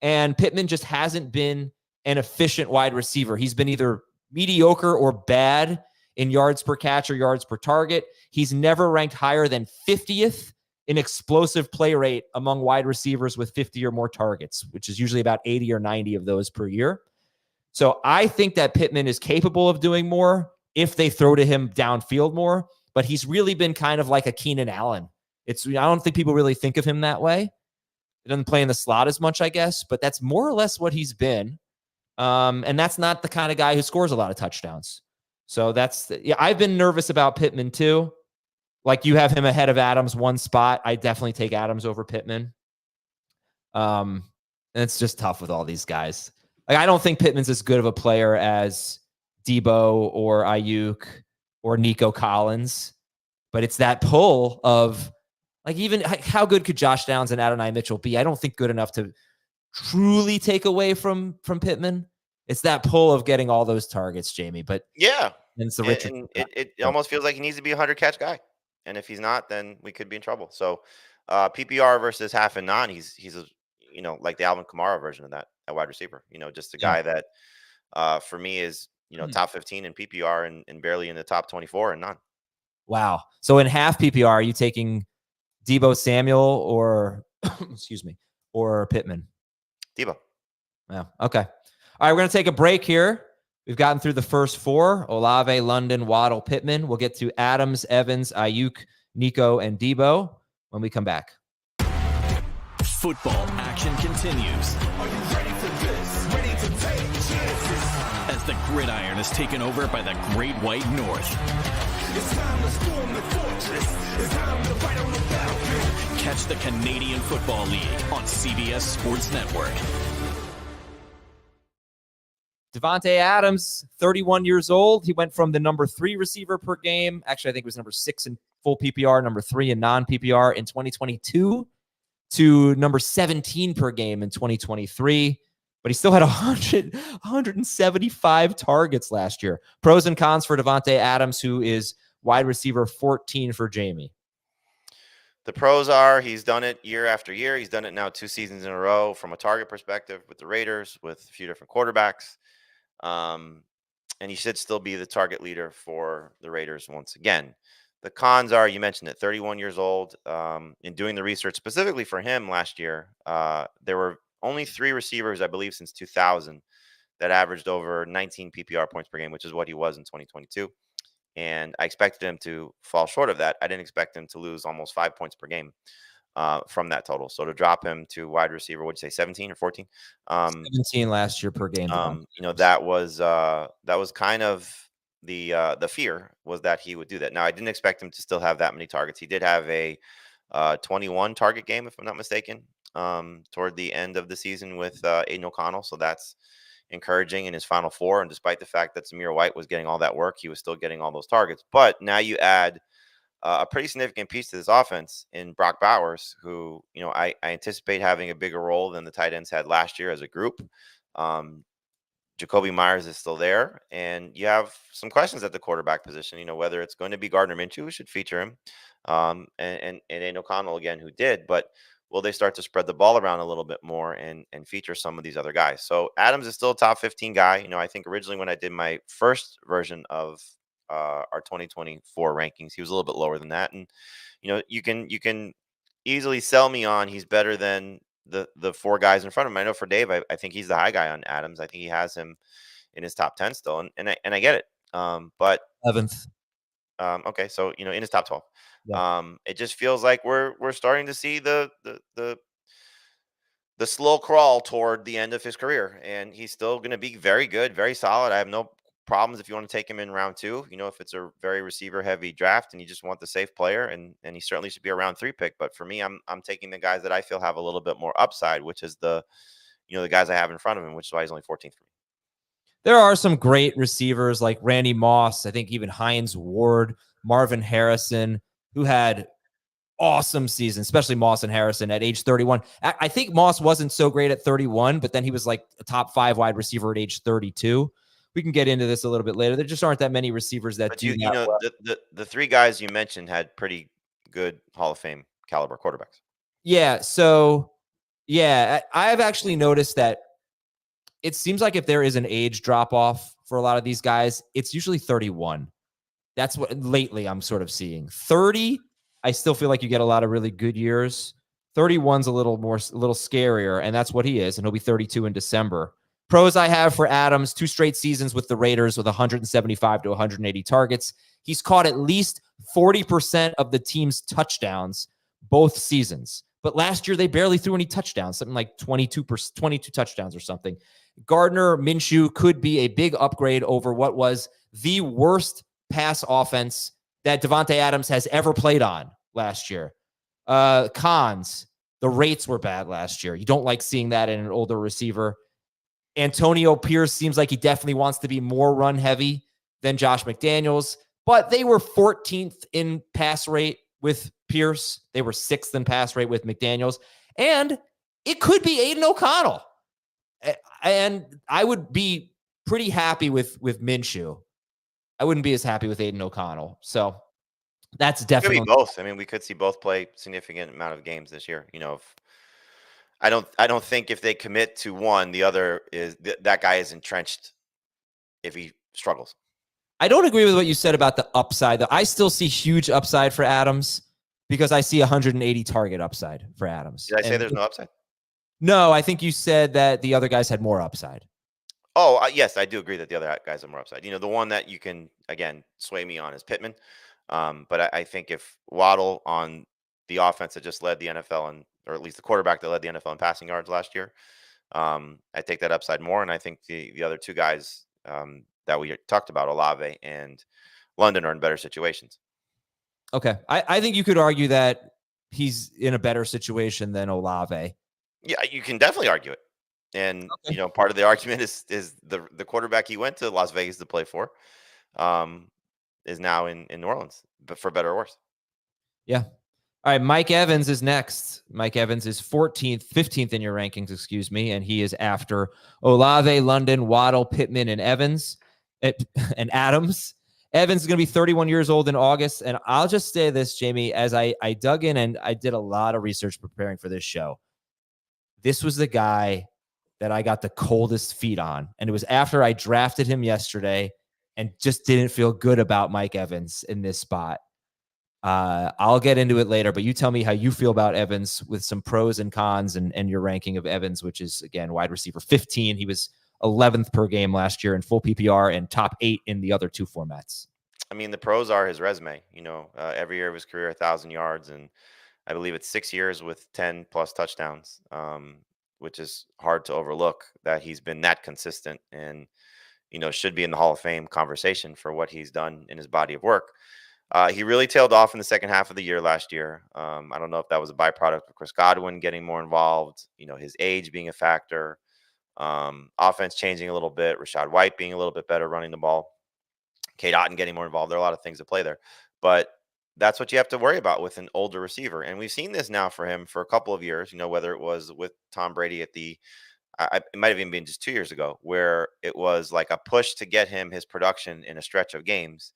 [SPEAKER 1] And Pittman just hasn't been an efficient wide receiver. He's been either mediocre or bad in yards per catch or yards per target. He's never ranked higher than 50th in explosive play rate among wide receivers with 50 or more targets, which is usually about 80 or 90 of those per year. So I think that Pittman is capable of doing more if they throw to him downfield more, but he's really been kind of like a Keenan Allen. I don't think people really think of him that way. He doesn't play in the slot as much, I guess, but that's more or less what he's been. And that's not the kind of guy who scores a lot of touchdowns. So I've been nervous about Pittman too. Like you have him ahead of Adams 1 spot. I definitely take Adams over Pittman. And it's just tough with all these guys. Like I don't think Pittman's as good of a player as Deebo or Aiyuk or Nico Collins, but it's that pull of like even how good could Josh Downs and Adonai Mitchell be? I don't think good enough to truly take away from Pittman. It's that pull of getting all those targets, Jamie. But
[SPEAKER 2] yeah,
[SPEAKER 1] and it's the Richard.
[SPEAKER 2] It almost feels like he needs to be a 100-catch guy, and if he's not, then we could be in trouble. So, PPR versus half and non, he's a, like the Alvin Kamara version of that at wide receiver. Just a guy that for me is top 15 in PPR and barely in the top 24 and non.
[SPEAKER 1] Wow. So in half PPR, are you taking Deebo Samuel or excuse me, or Pittman?
[SPEAKER 2] Deebo.
[SPEAKER 1] Yeah. Okay. All right. We're going to take a break here. We've gotten through the first 4: Olave, London, Waddle, Pittman. We'll get to Adams, Evans, Aiyuk, Nico, and Deebo when we come back.
[SPEAKER 5] Football action continues. Are you ready for this? Ready to take chances? As the gridiron is taken over by the Great White North. It's time to storm the fortress. It's time to fight on the battlefield. Catch the Canadian Football League on CBS Sports Network.
[SPEAKER 1] Davante Adams, 31 years old. He went from the number 3 receiver per game. Actually, I think it was number 6 in full PPR, number 3 in non-PPR in 2022 to number 17 per game in 2023. But he still had 175 targets last year. Pros and cons for Davante Adams, who is wide receiver 14 for Jamie.
[SPEAKER 2] The pros are he's done it year after year. He's done it now 2 seasons in a row from a target perspective with the Raiders, with a few different quarterbacks. And he should still be the target leader for the Raiders once again. The cons are, you mentioned it, 31 years old. In doing the research specifically for him last year, there were only 3 receivers, I believe, since 2000 that averaged over 19 PPR points per game, which is what he was in 2022. And I expected him to fall short of that. I didn't expect him to lose almost 5 points per game from that total. So to drop him to wide receiver, what'd you say, 17 or 14?
[SPEAKER 1] 17 last year per game.
[SPEAKER 2] That was kind of the fear was that he would do that. Now, I didn't expect him to still have that many targets. He did have a 21 target game, if I'm not mistaken, toward the end of the season with Aiden O'Connell. So that's encouraging in his final 4. And despite the fact that Zamir White was getting all that work, he was still getting all those targets. But now you add a pretty significant piece to this offense in Brock Bowers, who, I anticipate having a bigger role than the tight ends had last year as a group. Jacoby Myers is still there, and you have some questions at the quarterback position, whether it's going to be Gardner Minshew, who should feature him, and Aiden O'Connell again, who did, but will they start to spread the ball around a little bit more and feature some of these other guys? So Adams is still a top 15 guy. I think originally when I did my first version of our 2024 rankings, he was a little bit lower than that. And, you can easily sell me on he's better than the 4 guys in front of him. I know for Dave, I think he's the high guy on Adams. I think he has him in his top 10 still. And I get it. But
[SPEAKER 1] 11th.
[SPEAKER 2] Okay, so in his top 12.
[SPEAKER 1] Yeah.
[SPEAKER 2] It just feels like we're starting to see the slow crawl toward the end of his career, and he's still going to be very good, very solid. I have no problems if you want to take him in round 2. If it's a very receiver heavy draft and you just want the safe player, and he certainly should be a round 3 pick. But for me, I'm taking the guys that I feel have a little bit more upside, which is the guys I have in front of him, which is why he's only 14th for me.
[SPEAKER 1] There are some great receivers like Randy Moss, I think even Hines Ward, Marvin Harrison, who had awesome season, especially Moss and Harrison at age 31. I think Moss wasn't so great at 31, but then he was like a top 5 wide receiver at age 32. We can get into this a little bit later. There just aren't that many receivers that
[SPEAKER 2] But
[SPEAKER 1] do that well.
[SPEAKER 2] the 3 guys you mentioned had pretty good Hall of Fame caliber quarterbacks.
[SPEAKER 1] Yeah. So, yeah, I have actually noticed that it seems like if there is an age drop off for a lot of these guys, it's usually 31. That's what lately I'm sort of seeing. 30, I still feel like you get a lot of really good years. 31's a little scarier, and that's what he is, and he'll be 32 in December. Pros I have for Adams: 2 straight seasons with the Raiders with 175 to 180 targets. He's caught at least 40% of the team's touchdowns both seasons. But last year they barely threw any touchdowns, something like 22 touchdowns or something. Gardner Minshew could be a big upgrade over what was the worst pass offense that Davante Adams has ever played on last year. Cons, the rates were bad last year. You don't like seeing that in an older receiver. Antonio Pierce seems like he definitely wants to be more run heavy than Josh McDaniels, but they were 14th in pass rate with Pierce. They were 6th in pass rate with McDaniels, and it could be Aiden O'Connell. And I would be pretty happy with Minshew. I wouldn't be as happy with Aiden O'Connell. So that's definitely
[SPEAKER 2] Could be both. I mean, we could see both play significant amount of games this year. If I don't think if they commit to one, the other is that guy is entrenched if he struggles.
[SPEAKER 1] I don't agree with what you said about the upside, though. I still see huge upside for Adams because I see 180 target upside for Adams.
[SPEAKER 2] Did I say there's no upside?
[SPEAKER 1] No, I think you said that the other guys had more upside.
[SPEAKER 2] Oh, yes, I do agree that the other guys have more upside. The one that you can, again, sway me on is Pittman. But I think if Waddle on the offense that just led the NFL, or at least the quarterback that led the NFL in passing yards last year, I take that upside more. And I think the other 2 guys that we talked about, Olave and London, are in better situations.
[SPEAKER 1] Okay. I think you could argue that he's in a better situation than Olave.
[SPEAKER 2] Yeah, you can definitely argue it. And,
[SPEAKER 1] Okay.
[SPEAKER 2] part of the argument is the quarterback he went to Las Vegas to play for is now in New Orleans, but for better or worse.
[SPEAKER 1] Yeah. All right. Mike Evans is next. Mike Evans is 15th in your rankings, excuse me. And he is after Olave, London, Waddle, Pittman, and Evans and Adams. Evans is going to be 31 years old in August. And I'll just say this, Jamie, as I dug in and I did a lot of research preparing for this show. This was the guy that I got the coldest feet on. And it was after I drafted him yesterday and just didn't feel good about Mike Evans in this spot. I'll get into it later, but you tell me how you feel about Evans with some pros and cons and your ranking of Evans, which is, again, wide receiver 15. He was 11th per game last year in full PPR and top 8 in the other 2 formats.
[SPEAKER 2] I mean, the pros are his resume. Every year of his career, 1,000 yards, and I believe it's 6 years with 10 plus touchdowns, which is hard to overlook that he's been that consistent and, should be in the Hall of Fame conversation for what he's done in his body of work. He really tailed off in the second half of the year last year. I don't know if that was a byproduct of Chris Godwin getting more involved, his age being a factor, offense changing a little bit, Rashad White being a little bit better running the ball, Kate Otten getting more involved. There are a lot of things to play there. But that's what you have to worry about with an older receiver. And we've seen this now for him for a couple of years, whether it was with Tom Brady at it might have even been just 2 years ago, where it was like a push to get him his production in a stretch of games.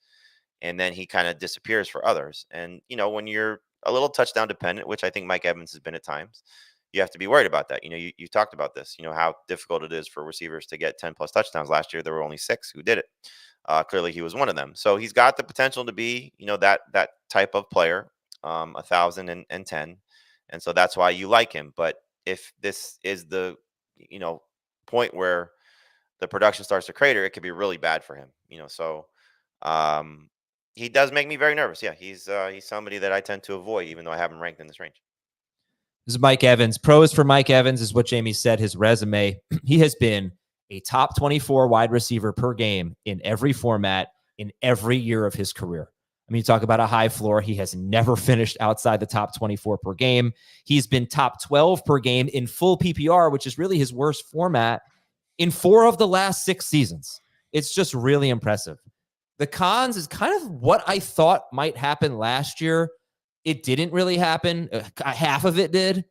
[SPEAKER 2] And then he kind of disappears for others. And, when you're a little touchdown dependent, which I think Mike Evans has been at times, you have to be worried about that. You talked about this, how difficult it is for receivers to get 10 plus touchdowns. Last year, there were only 6 who did it. Clearly he was one of them. So he's got the potential to be, that type of player, 1,010. And so that's why you like him. But if this is the, point where the production starts to crater, it could be really bad for him, so he does make me very nervous. Yeah, he's somebody that I tend to avoid, even though I have him ranked in this range.
[SPEAKER 1] This is Mike Evans. Pros for Mike Evans is what Jamie said, his resume. He has been a top 24 wide receiver per game in every format in every year of his career. I mean, you talk about a high floor. He has never finished outside the top 24 per game. He's been top 12 per game in full PPR, which is really his worst format, in 4 of the last 6 seasons. It's just really impressive. The cons is kind of what I thought might happen last year. It didn't really happen. Half of it did.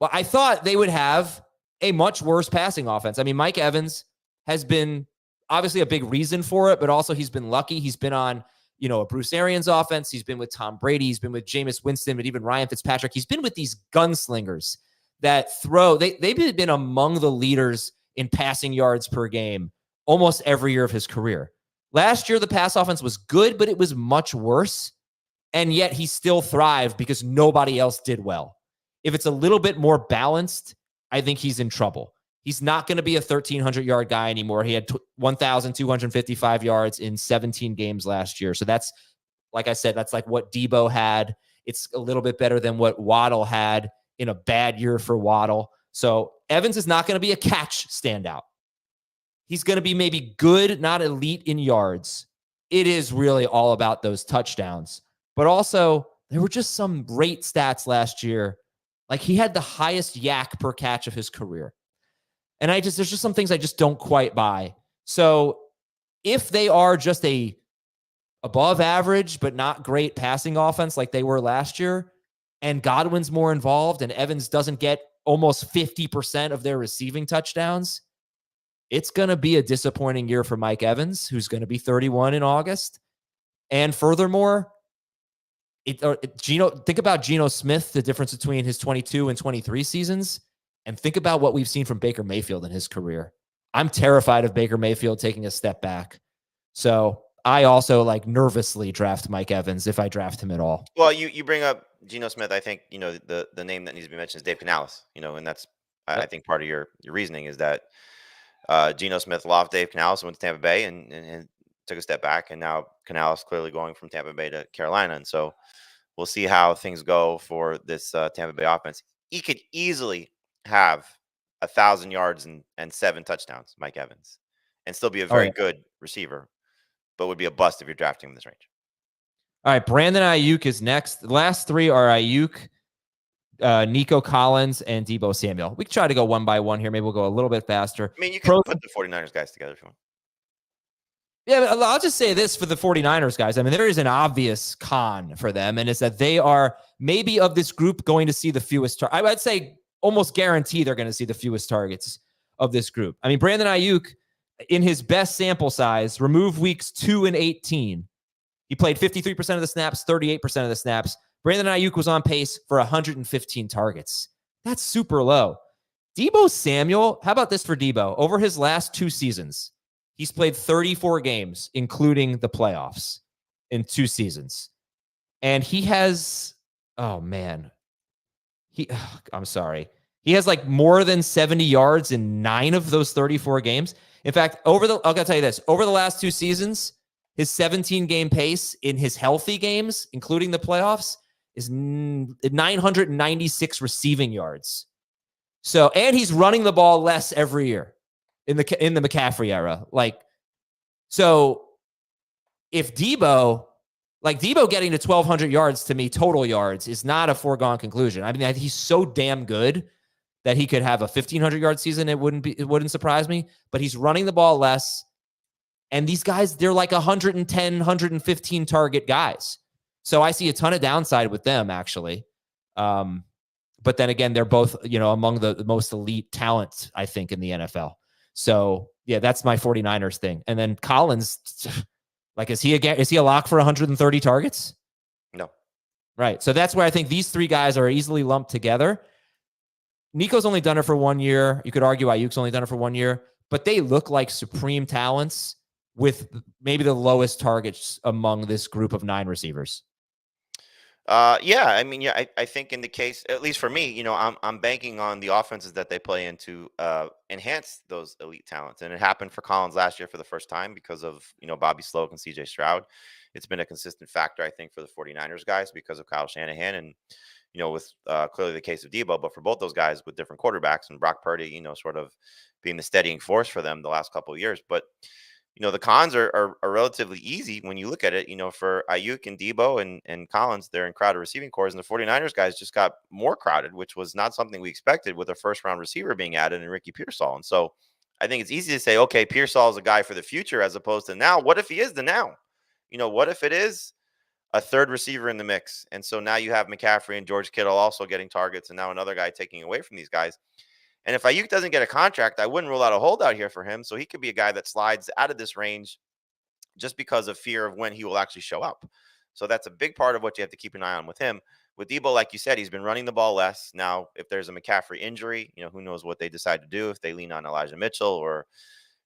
[SPEAKER 1] Well, I thought they would have a much worse passing offense. I mean, Mike Evans has been obviously a big reason for it, but also he's been lucky. He's been on, a Bruce Arians offense. He's been with Tom Brady. He's been with Jameis Winston, but even Ryan Fitzpatrick. He's been with these gunslingers that throw. They've been among the leaders in passing yards per game almost every year of his career. Last year, the pass offense was good, but it was much worse. And yet he still thrived because nobody else did well. If it's a little bit more balanced, I think he's in trouble. He's not going to be a 1,300-yard guy anymore. He had 1,255 yards in 17 games last year. So that's, like I said, that's like what Deebo had. It's a little bit better than what Waddle had in a bad year for Waddle. So Evans is not going to be a catch standout. He's going to be maybe good, not elite in yards. It is really all about those touchdowns. But also, there were just some great stats last year. Like he had the highest yak per catch of his career. And there's just some things I just don't quite buy. So if they are just a above average, but not great passing offense like they were last year, and Godwin's more involved and Evans doesn't get almost 50% of their receiving touchdowns, it's going to be a disappointing year for Mike Evans, who's going to be 31 in August. And furthermore, think about Geno Smith, the difference between his 22 and 23 seasons, and think about what we've seen from Baker Mayfield in his career. I'm terrified of Baker Mayfield taking a step back. So I also nervously draft Mike Evans if I draft him at all.
[SPEAKER 2] Well, you bring up Geno Smith. I think, the name that needs to be mentioned is Dave Canales, and that's, I think part of your reasoning is that Geno Smith lost Dave Canales, went to Tampa Bay and took a step back. And now Canales clearly going from Tampa Bay to Carolina. And so we'll see how things go for this Tampa Bay offense. He could easily have 1,000 yards and 7 touchdowns, Mike Evans, and still be a very good receiver, but would be a bust if you're drafting in this range.
[SPEAKER 1] All right, Brandon Aiyuk is next. The last 3 are Aiyuk, Nico Collins, and Deebo Samuel. We can try to go one by one here. Maybe we'll go a little bit faster.
[SPEAKER 2] I mean, you can put the 49ers guys together if you want.
[SPEAKER 1] Yeah, I'll just say this for the 49ers guys. I mean, there is an obvious con for them, and it's that they are maybe of this group going to see the fewest. I would say almost guarantee they're going to see the fewest targets of this group. I mean, Brandon Aiyuk, in his best sample size, remove weeks 2 and 18. He played 53% of the snaps, 38% of the snaps. Brandon Aiyuk was on pace for 115 targets. That's super low. Deebo Samuel, how about this for Deebo? Over his last 2 seasons, he's played 34 games, including the playoffs, in 2 seasons. And he has, I'm sorry. He has more than 70 yards in 9 of those 34 games. In fact, I'm going to tell you this. Over the last 2 seasons, his 17-game pace in his healthy games, including the playoffs, is 996 receiving yards. So, and he's running the ball less every year in the McCaffrey era. So if Deebo getting to 1,200 yards to me, total yards, is not a foregone conclusion. I mean, he's so damn good that he could have a 1,500-yard season. It wouldn't surprise me, but he's running the ball less. And these guys, they're 110, 115 target guys. So I see a ton of downside with them, actually. But then again, they're both, among the most elite talents, I think, in the NFL. So yeah, that's my 49ers thing. And then Collins, is he a lock for 130 targets?
[SPEAKER 2] No.
[SPEAKER 1] Right. So that's where I think these 3 guys are easily lumped together. Nico's only done it for 1 year. You could argue Aiyuk's only done it for 1 year, but they look like supreme talents with maybe the lowest targets among this group of 9 receivers.
[SPEAKER 2] Yeah, I mean, yeah, I think in the case, at least for me, I'm banking on the offenses that they play in to enhance those elite talents. And it happened for Collins last year for the first time because of, Bobby Sloak and CJ Stroud. It's been a consistent factor, I think, for the 49ers guys because of Kyle Shanahan and, with clearly the case of Deebo, but for both those guys with different quarterbacks and Brock Purdy, sort of being the steadying force for them the last couple of years. But the cons are relatively easy when you look at it. For Aiyuk and Deebo and Collins, they're in crowded receiving cores, and the 49ers guys just got more crowded, which was not something we expected with a first-round receiver being added in Ricky Pearsall. And so I think it's easy to say, okay, Pearsall is a guy for the future as opposed to now. What if he is the now? What if it is a third receiver in the mix? And so now you have McCaffrey and George Kittle also getting targets, and now another guy taking away from these guys. And if Aiyuk doesn't get a contract, I wouldn't rule out a holdout here for him. So he could be a guy that slides out of this range just because of fear of when he will actually show up. So that's a big part of what you have to keep an eye on with him. With Deebo, like you said, he's been running the ball less. Now, if there's a McCaffrey injury, who knows what they decide to do, if they lean on Elijah Mitchell or,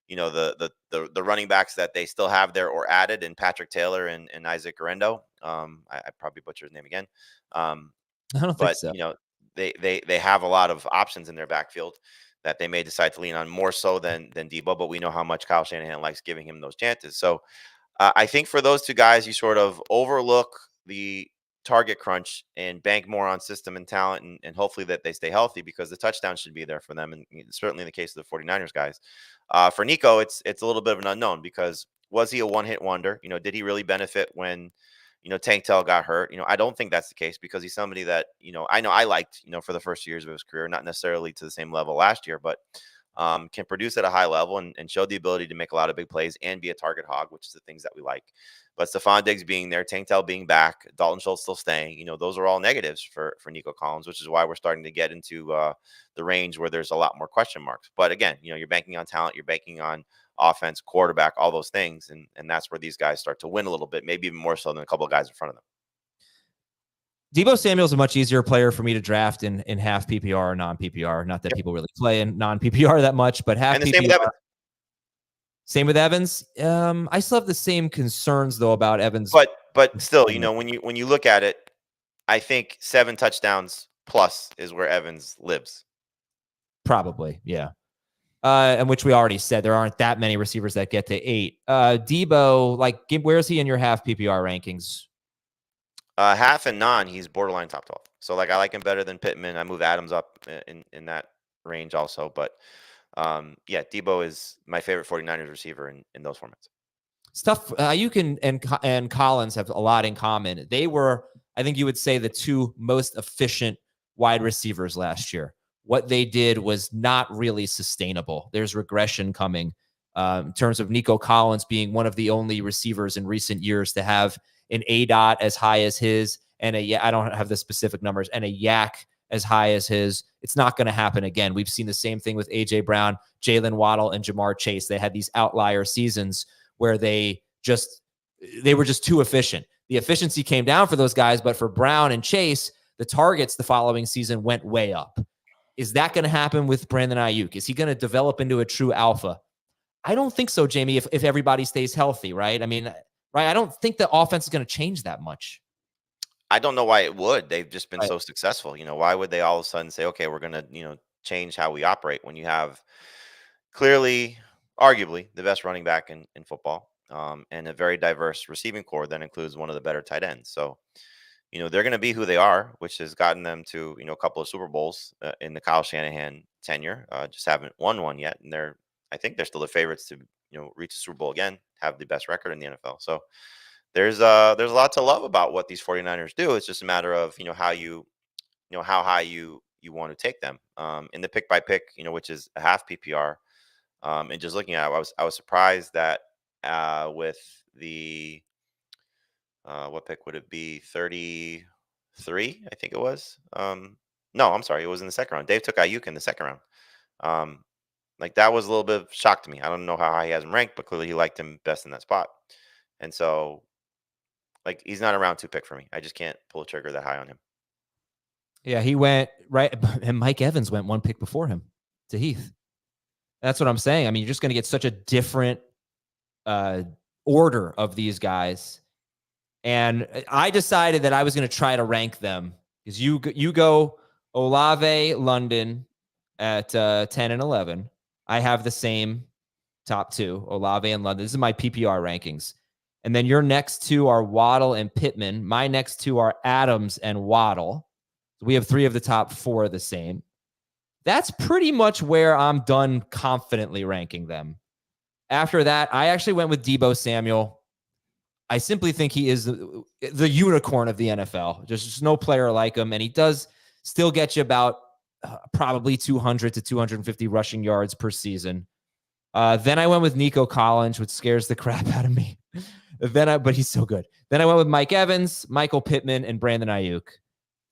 [SPEAKER 2] the running backs that they still have there or added in Patrick Taylor and Isaac Guerendo. I probably butchered his name again.
[SPEAKER 1] I don't think so.
[SPEAKER 2] They have a lot of options in their backfield that they may decide to lean on more so than Deebo, but we know how much Kyle Shanahan likes giving him those chances. So I think for those two guys, you sort of overlook the target crunch and bank more on system and talent and hopefully that they stay healthy because the touchdown should be there for them. And certainly in the case of the 49ers guys. For Nico, it's a little bit of an unknown because was he a one-hit wonder? Did he really benefit when Tank Tell got hurt? I don't think that's the case because he's somebody that, I know I liked, for the first 2 years of his career, not necessarily to the same level last year, but can produce at a high level and show the ability to make a lot of big plays and be a target hog, which is the things that we like. But Stephon Diggs being there, Tank Tell being back, Dalton Schultz still staying, those are all negatives for Nico Collins, which is why we're starting to get into the range where there's a lot more question marks. But again, you're banking on talent, you're banking on offense, quarterback, all those things. And that's where these guys start to win a little bit, maybe even more so than a couple of guys in front of them.
[SPEAKER 1] Deebo Samuel's a much easier player for me to draft in half PPR or non-PPR. Not that people really play in non-PPR that much, but half PPR. Same with Evans. I still have the same concerns though about Evans.
[SPEAKER 2] But still, when you look at it, I think 7 touchdowns plus is where Evans lives.
[SPEAKER 1] Probably, yeah. And which we already said there aren't that many receivers that get to 8. Deebo, where is he in your half PPR rankings?
[SPEAKER 2] Half and non, he's borderline top 12. So I like him better than Pittman. I move Adams up in that range also. But yeah, Deebo is my favorite 49ers receiver in those formats.
[SPEAKER 1] Stuff Aiyuk and Collins have a lot in common. They were, I think you would say, the 2 most efficient wide receivers last year. What they did was not really sustainable. There's regression coming in terms of Nico Collins being one of the only receivers in recent years to have an ADOT as high as his and I don't have the specific numbers, and a yak as high as his. It's not going to happen again. We've seen the same thing with A.J. Brown, Jaylen Waddle, and Jamar Chase. They had these outlier seasons where they were just too efficient. The efficiency came down for those guys, but for Brown and Chase, the targets the following season went way up. Is that going to happen with Brandon Aiyuk? Is he going to develop into a true alpha? I don't think so, Jamie, if everybody stays healthy, right? I mean, right? I don't think the offense is going to change that much.
[SPEAKER 2] I don't know why it would. They've just been so successful. Why would they all of a sudden say, okay, we're going to, change how we operate when you have clearly, arguably, the best running back in football and a very diverse receiving core that includes one of the better tight ends. So, they're going to be who they are, which has gotten them to, a couple of Super Bowls in the Kyle Shanahan tenure. Just haven't won one yet. And I think they're still the favorites to, reach the Super Bowl again, have the best record in the NFL. So there's a lot to love about what these 49ers do. It's just a matter of, how high you want to take them in the pick by pick, which is a half PPR. And just looking at it, I was surprised that with the, what pick would it be? 33, I think it was. No, I'm sorry. It was in the second round. Dave took Aiyuk in the second round. That was a little bit of shock to me. I don't know how high he has him ranked, but clearly he liked him best in that spot. And so, he's not a round 2 pick for me. I just can't pull a trigger that high on him.
[SPEAKER 1] Yeah, he went right, and Mike Evans went 1 pick before him to Heath. That's what I'm saying. I mean, you're just going to get such a different order of these guys. And I decided that I was going to try to rank them because you go Olave, London at 10 and 11. I have the same top two, Olave and London. This is my PPR rankings. And then your next two are Waddle and Pittman. My next two are Adams and Waddle. So we have three of the top four the same. That's pretty much where I'm done confidently ranking them. After that, I actually went with Deebo Samuel. I simply think he is the unicorn of the NFL. There's no player like him, and he does still get you about probably 200 to 250 rushing yards per season. Then I went with Nico Collins, which scares the crap out of me. But he's so good. Then I went with Mike Evans, Michael Pittman, and Brandon Aiyuk.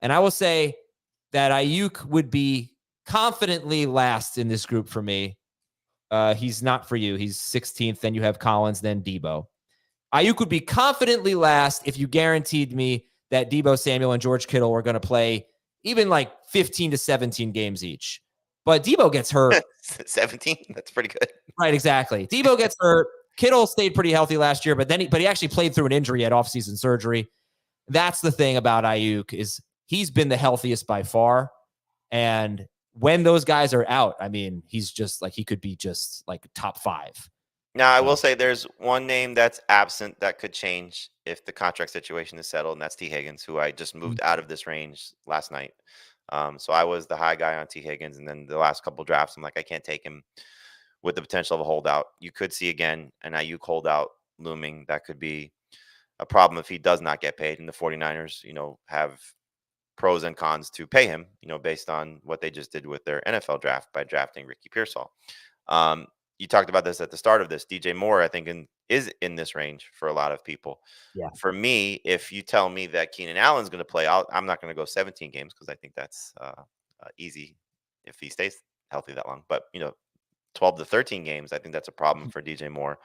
[SPEAKER 1] And I will say that Aiyuk would be confidently last in this group for me. He's not for you. He's 16th. Then you have Collins, then Deebo. Aiyuk would be confidently last if you guaranteed me that Deebo Samuel and George Kittle were going to play even like 15 to 17 games each. But Deebo gets hurt.
[SPEAKER 2] 17? That's pretty good.
[SPEAKER 1] Right, exactly. Deebo gets hurt. Kittle stayed pretty healthy last year, but he actually played through an injury at offseason surgery. That's the thing about Aiyuk is he's been the healthiest by far. And when those guys are out, I mean, he's just like, he could be just like top 5.
[SPEAKER 2] Now, I will say there's one name that's absent that could change if the contract situation is settled, and that's T. Higgins, who I just moved out of this range last night. So I was the high guy on T. Higgins, and then the last couple drafts, I'm like, I can't take him with the potential of a holdout. You could see again an Aiyuk holdout looming. That could be a problem if he does not get paid, and the 49ers, have pros and cons to pay him, based on what they just did with their NFL draft by drafting Ricky Pearsall. You talked about this at the start of this. DJ Moore, I think, is in this range for a lot of people.
[SPEAKER 1] Yeah.
[SPEAKER 2] For me, if you tell me that Keenan Allen's going to play, I'm not going to go 17 games because I think that's easy if he stays healthy that long. But 12 to 13 games, I think that's a problem for DJ Moore.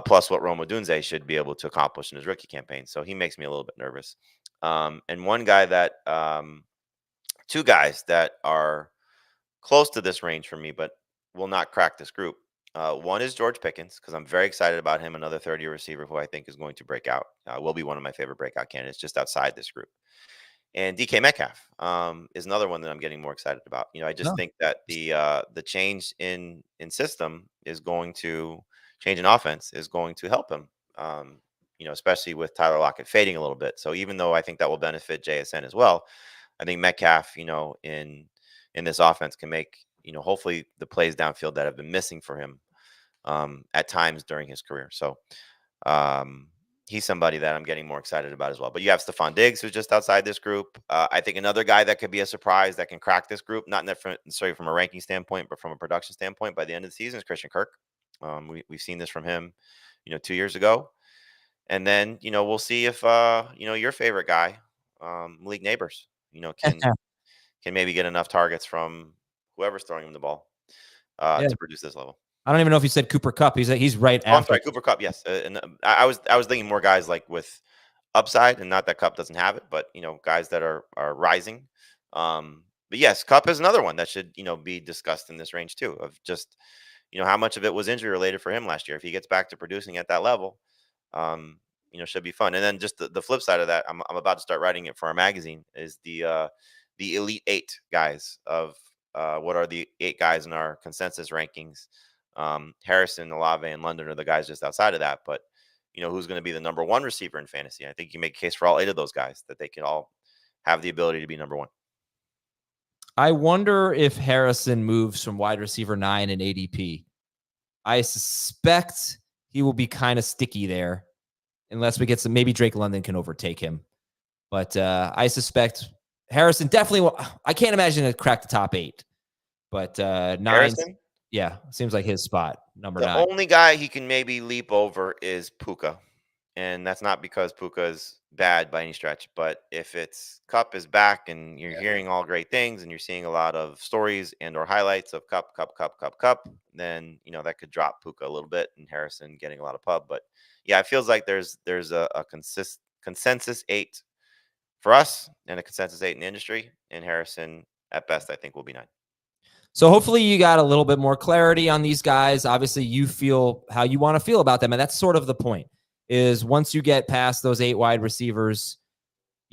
[SPEAKER 2] Plus, what Rome Odunze should be able to accomplish in his rookie campaign. So he makes me a little bit nervous. And one guy that, two guys that are close to this range for me, but will not crack this group. One is George Pickens, because I'm very excited about him, another third-year receiver who I think is going to break out. Will be one of my favorite breakout candidates just outside this group. And DK Metcalf is another one that I'm getting more excited about. I just think that the change in system is going to change in offense is going to help him. Especially with Tyler Lockett fading a little bit. So even though I think that will benefit JSN as well, I think Metcalf, in this offense can make, hopefully the plays downfield that have been missing for him at times during his career. So he's somebody that I'm getting more excited about as well. But you have Stephon Diggs, who's just outside this group. I think another guy that could be a surprise that can crack this group, not necessarily from a ranking standpoint, but from a production standpoint by the end of the season is Christian Kirk. We've seen this from him, 2 years ago. And then, we'll see if, your favorite guy, Malik Neighbors, can maybe get enough targets from whoever's throwing him the ball to produce this level.
[SPEAKER 1] I don't even know if you said Cooper Kupp. He's right after.
[SPEAKER 2] I'm sorry, Cooper Kupp. Yes, and I was thinking more guys like with upside, and not that Kupp doesn't have it, but guys that are rising. But yes, Kupp is another one that should be discussed in this range too. Of just how much of it was injury related for him last year. If he gets back to producing at that level, should be fun. And then just the flip side of that, I'm about to start writing it for our magazine, is the Elite 8 guys of what are the 8 guys in our consensus rankings. Harrison, Olave, and London are the guys just outside of that. But, who's going to be the number 1 receiver in fantasy? I think you make a case for all 8 of those guys that they can all have the ability to be number 1.
[SPEAKER 1] I wonder if Harrison moves from wide receiver 9 in ADP. I suspect he will be kind of sticky there unless we get some, maybe Drake London can overtake him. But I suspect Harrison definitely will. I can't imagine it crack the top 8. But 9,
[SPEAKER 2] Harrison?
[SPEAKER 1] Yeah, seems like his spot, number 9.
[SPEAKER 2] The only guy he can maybe leap over is Puka. And that's not because Puka is bad by any stretch, but if it's Kupp is back and you're hearing all great things and you're seeing a lot of stories and or highlights of Kupp, then that could drop Puka a little bit and Harrison getting a lot of pub. But yeah, it feels like there's a consensus 8 for us and a consensus 8 in the industry, and Harrison at best I think will be 9.
[SPEAKER 1] So hopefully you got a little bit more clarity on these guys. Obviously you feel how you want to feel about them, and that's sort of the point. is once you get past those 8 wide receivers,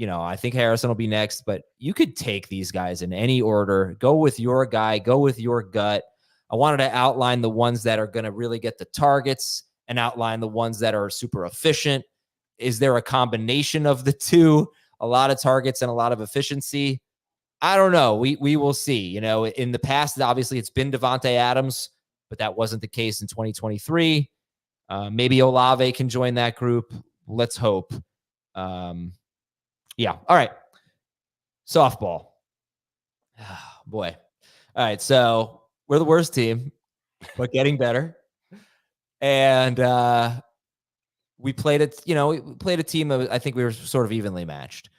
[SPEAKER 1] I think Harrison will be next, but you could take these guys in any order. Go with your guy, go with your gut. I wanted to outline the ones that are going to really get the targets and outline the ones that are super efficient. Is there a combination of the two? A lot of targets and a lot of efficiency? I don't know. We will see. In the past, obviously, it's been Davante Adams, but that wasn't the case in 2023. Maybe Olave can join that group. Let's hope. Yeah. All right. Softball. Oh, boy. All right. So we're the worst team, but getting better. And we played it. We played a team that I think we were sort of evenly matched.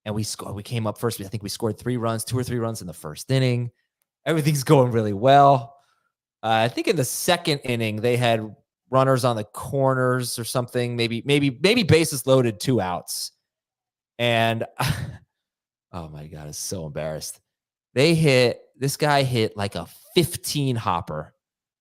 [SPEAKER 1] And we came up first. I think we scored 2 or 3 runs in the first inning. Everything's going really well. I think in the second inning, they had runners on the corners or something. Maybe bases loaded, 2 outs. And oh my God, I was so embarrassed. This guy hit like a 15 hopper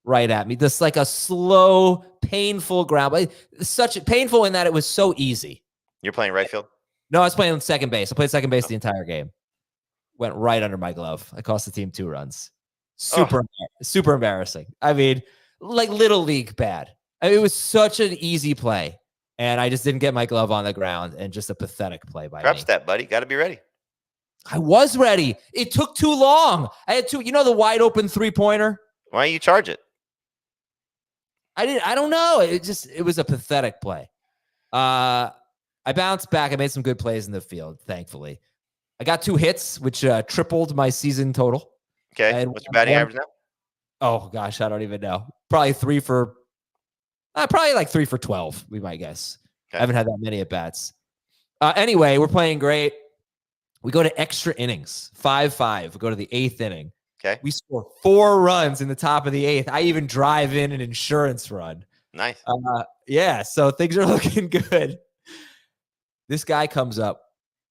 [SPEAKER 1] right at me. Just like a slow, painful ground. But such painful in that it was so easy.
[SPEAKER 2] You're playing right field?
[SPEAKER 1] No, I was playing second base. I played second base the entire game. Went right under my glove. I cost the team 2 runs. Super embarrassing. I mean, like little league bad. It was such an easy play. And I just didn't get my glove on the ground, and just a pathetic play by
[SPEAKER 2] Prep
[SPEAKER 1] me.
[SPEAKER 2] step, buddy. Got to be ready.
[SPEAKER 1] I was ready. It took too long. I had to, the wide open 3-pointer.
[SPEAKER 2] Why don't you charge it?
[SPEAKER 1] I don't know. It was a pathetic play. I bounced back. I made some good plays in the field, thankfully. I got 2 hits, which tripled my season total.
[SPEAKER 2] Okay. What's your batting average now?
[SPEAKER 1] Oh gosh, I don't even know. Probably 3 for 12, we might guess. Okay. I haven't had that many at bats. Anyway, we're playing great. We go to extra innings, 5-5. We go to the 8th inning.
[SPEAKER 2] Okay.
[SPEAKER 1] We score 4 runs in the top of the 8th. I even drive in an insurance run.
[SPEAKER 2] Nice.
[SPEAKER 1] Yeah, so things are looking good. This guy comes up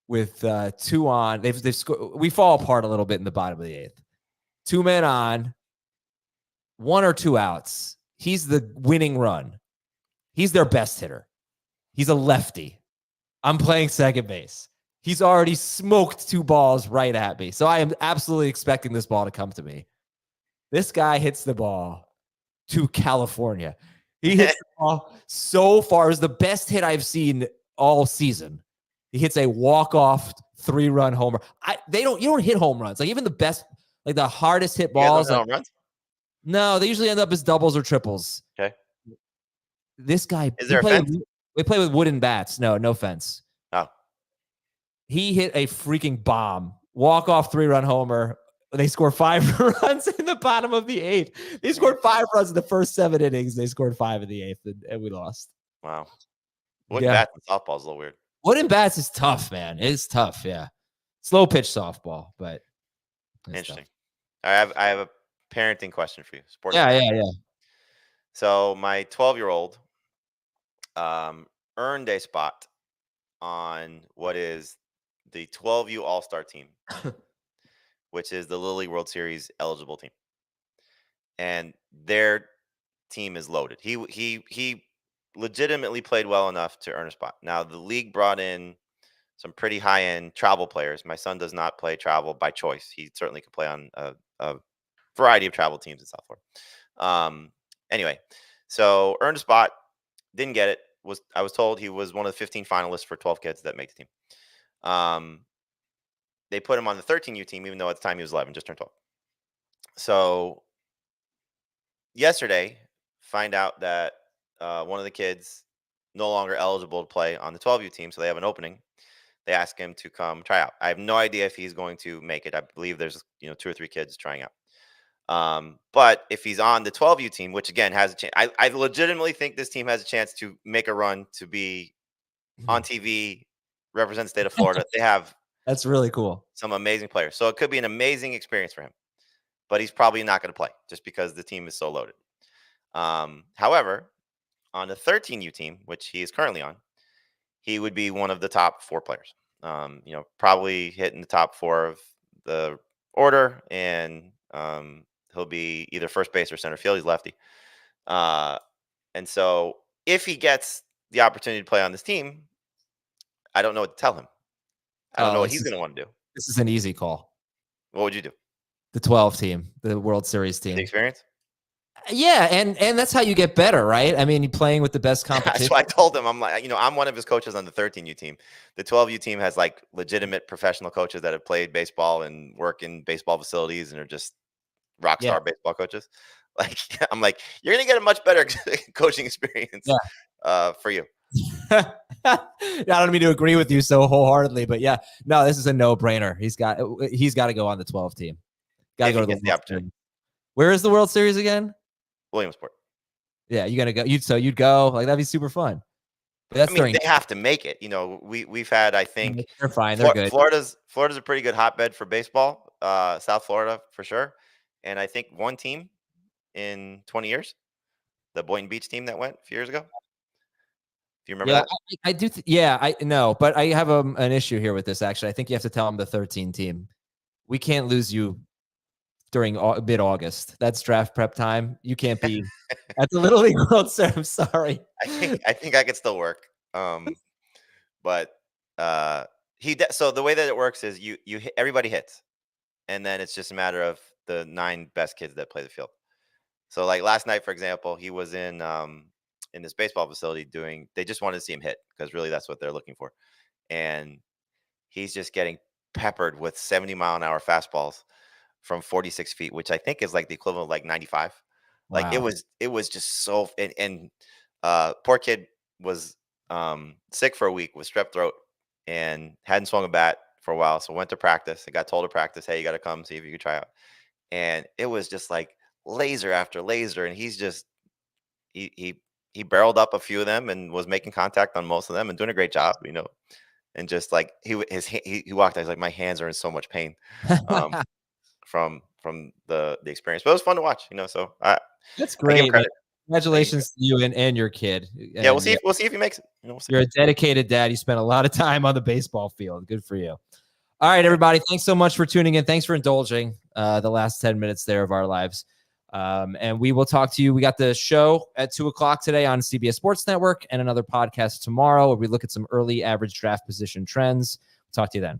[SPEAKER 1] with 2 on. They've scored. We fall apart a little bit in the bottom of the 8th. 2 men on, 1 or 2 outs. He's the winning run. He's their best hitter. He's a lefty. I'm playing second base. He's already smoked 2 balls right at me. So I am absolutely expecting this ball to come to me. This guy hits the ball to California. He hits the ball so far. It was the best hit I've seen all season. He hits a walk-off 3-run homer. You don't hit home runs. Like even the best, like the hardest hit balls.
[SPEAKER 2] Home runs?
[SPEAKER 1] No, they usually end up as doubles or triples.
[SPEAKER 2] Okay.
[SPEAKER 1] This guy.
[SPEAKER 2] Is there a fence?
[SPEAKER 1] We play with wooden bats. No fence.
[SPEAKER 2] Oh.
[SPEAKER 1] He hit a freaking bomb. Walk-off 3-run homer. They score 5 runs in the bottom of the 8th. They scored 5 runs in the first 7 innings. They scored 5 in the 8th, and we lost.
[SPEAKER 2] Wow. Wooden bats and softball is a little weird.
[SPEAKER 1] Wooden bats is tough, man. It's tough, yeah. Slow pitch softball, but
[SPEAKER 2] interesting. I have a parenting question for you. Sports.
[SPEAKER 1] Yeah.
[SPEAKER 2] So my 12-year-old earned a spot on what is the 12U All-Star team, which is the Little League World Series eligible team. And their team is loaded. He legitimately played well enough to earn a spot. Now, the league brought in some pretty high-end travel players. My son does not play travel by choice. He certainly could play on a variety of travel teams in South Florida. Anyway, so earned a spot, didn't get it. I was told he was one of the 15 finalists for 12 kids that make the team. They put him on the 13U team, even though at the time he was 11, just turned 12. So yesterday, find out that one of the kids no longer eligible to play on the 12U team, so they have an opening. They ask him to come try out. I have no idea if he's going to make it. I believe there's 2 or 3 kids trying out. But if he's on the 12U team, which again has a chance, I legitimately think this team has a chance to make a run to be on TV, represent the state of Florida. They have
[SPEAKER 1] that's really cool.
[SPEAKER 2] Some amazing players. So it could be an amazing experience for him. But he's probably not going to play just because the team is so loaded. However, on the 13U team, which he is currently on, he would be one of the top 4 players. Probably hitting the top 4 of the order, and he'll be either first base or center field. He's lefty. And so if he gets the opportunity to play on this team, I don't know what to tell him. I don't know what he's going to want to do.
[SPEAKER 1] This is an easy call.
[SPEAKER 2] What would you do?
[SPEAKER 1] The 12 team, the World Series team.
[SPEAKER 2] The experience?
[SPEAKER 1] Yeah, and that's how you get better, right? I mean, you're playing with the best competition.
[SPEAKER 2] That's why I told him, I'm like, I'm one of his coaches on the 13U team. The 12U team has like legitimate professional coaches that have played baseball and work in baseball facilities and are just rock star baseball coaches. Like, I'm like, you're going to get a much better coaching experience for you.
[SPEAKER 1] I don't mean to agree with you so wholeheartedly, but yeah, no, this is a no-brainer. He's got to go on the 12 team. Got to go to the opportunity. Where is the World Series again?
[SPEAKER 2] Williamsport.
[SPEAKER 1] Yeah, you gotta go. You'd go. Like, that'd be super fun. But that's
[SPEAKER 2] they have to make it. We've had, I think
[SPEAKER 1] they're fine. They're good.
[SPEAKER 2] Florida's a pretty good hotbed for baseball. South Florida for sure. And I think one team in 20 years, the Boynton Beach team that went a few years ago. Do you remember that?
[SPEAKER 1] I do. I know, but I have an issue here with this. Actually, I think you have to tell them the 13 team. We can't lose you during mid-August. That's draft prep time. You can't be at the Little League World Series. I'm sorry.
[SPEAKER 2] I think I could still work. But so the way that it works is you everybody hits, and then it's just a matter of the 9 best kids that play the field. So like last night, for example, he was in this baseball facility they just wanted to see him hit because really that's what they're looking for. And he's just getting peppered with 70-mile-an-hour fastballs from 46 feet, which I think is like the equivalent of like 95. Wow. Like it was just so, and poor kid was sick for a week with strep throat and hadn't swung a bat for a while. So went to practice. I got told to practice, hey, you got to come see if you could try out. And it was just like laser after laser. And he's just, he barreled up a few of them and was making contact on most of them and doing a great job, and just like he walked out, he's like, my hands are in so much pain. From the experience, but it was fun to watch, so
[SPEAKER 1] that's great. Congratulations to you and your kid.
[SPEAKER 2] Yeah, we'll see if he makes it.
[SPEAKER 1] You're a dedicated dad. You spent a lot of time on the baseball field. Good for you. All right, everybody, thanks so much for tuning in. Thanks for indulging the last 10 minutes there of our lives, and we will talk to you. We got the show at 2:00 today on CBS Sports Network and another podcast tomorrow where we look at some early average draft position trends. Talk to you then.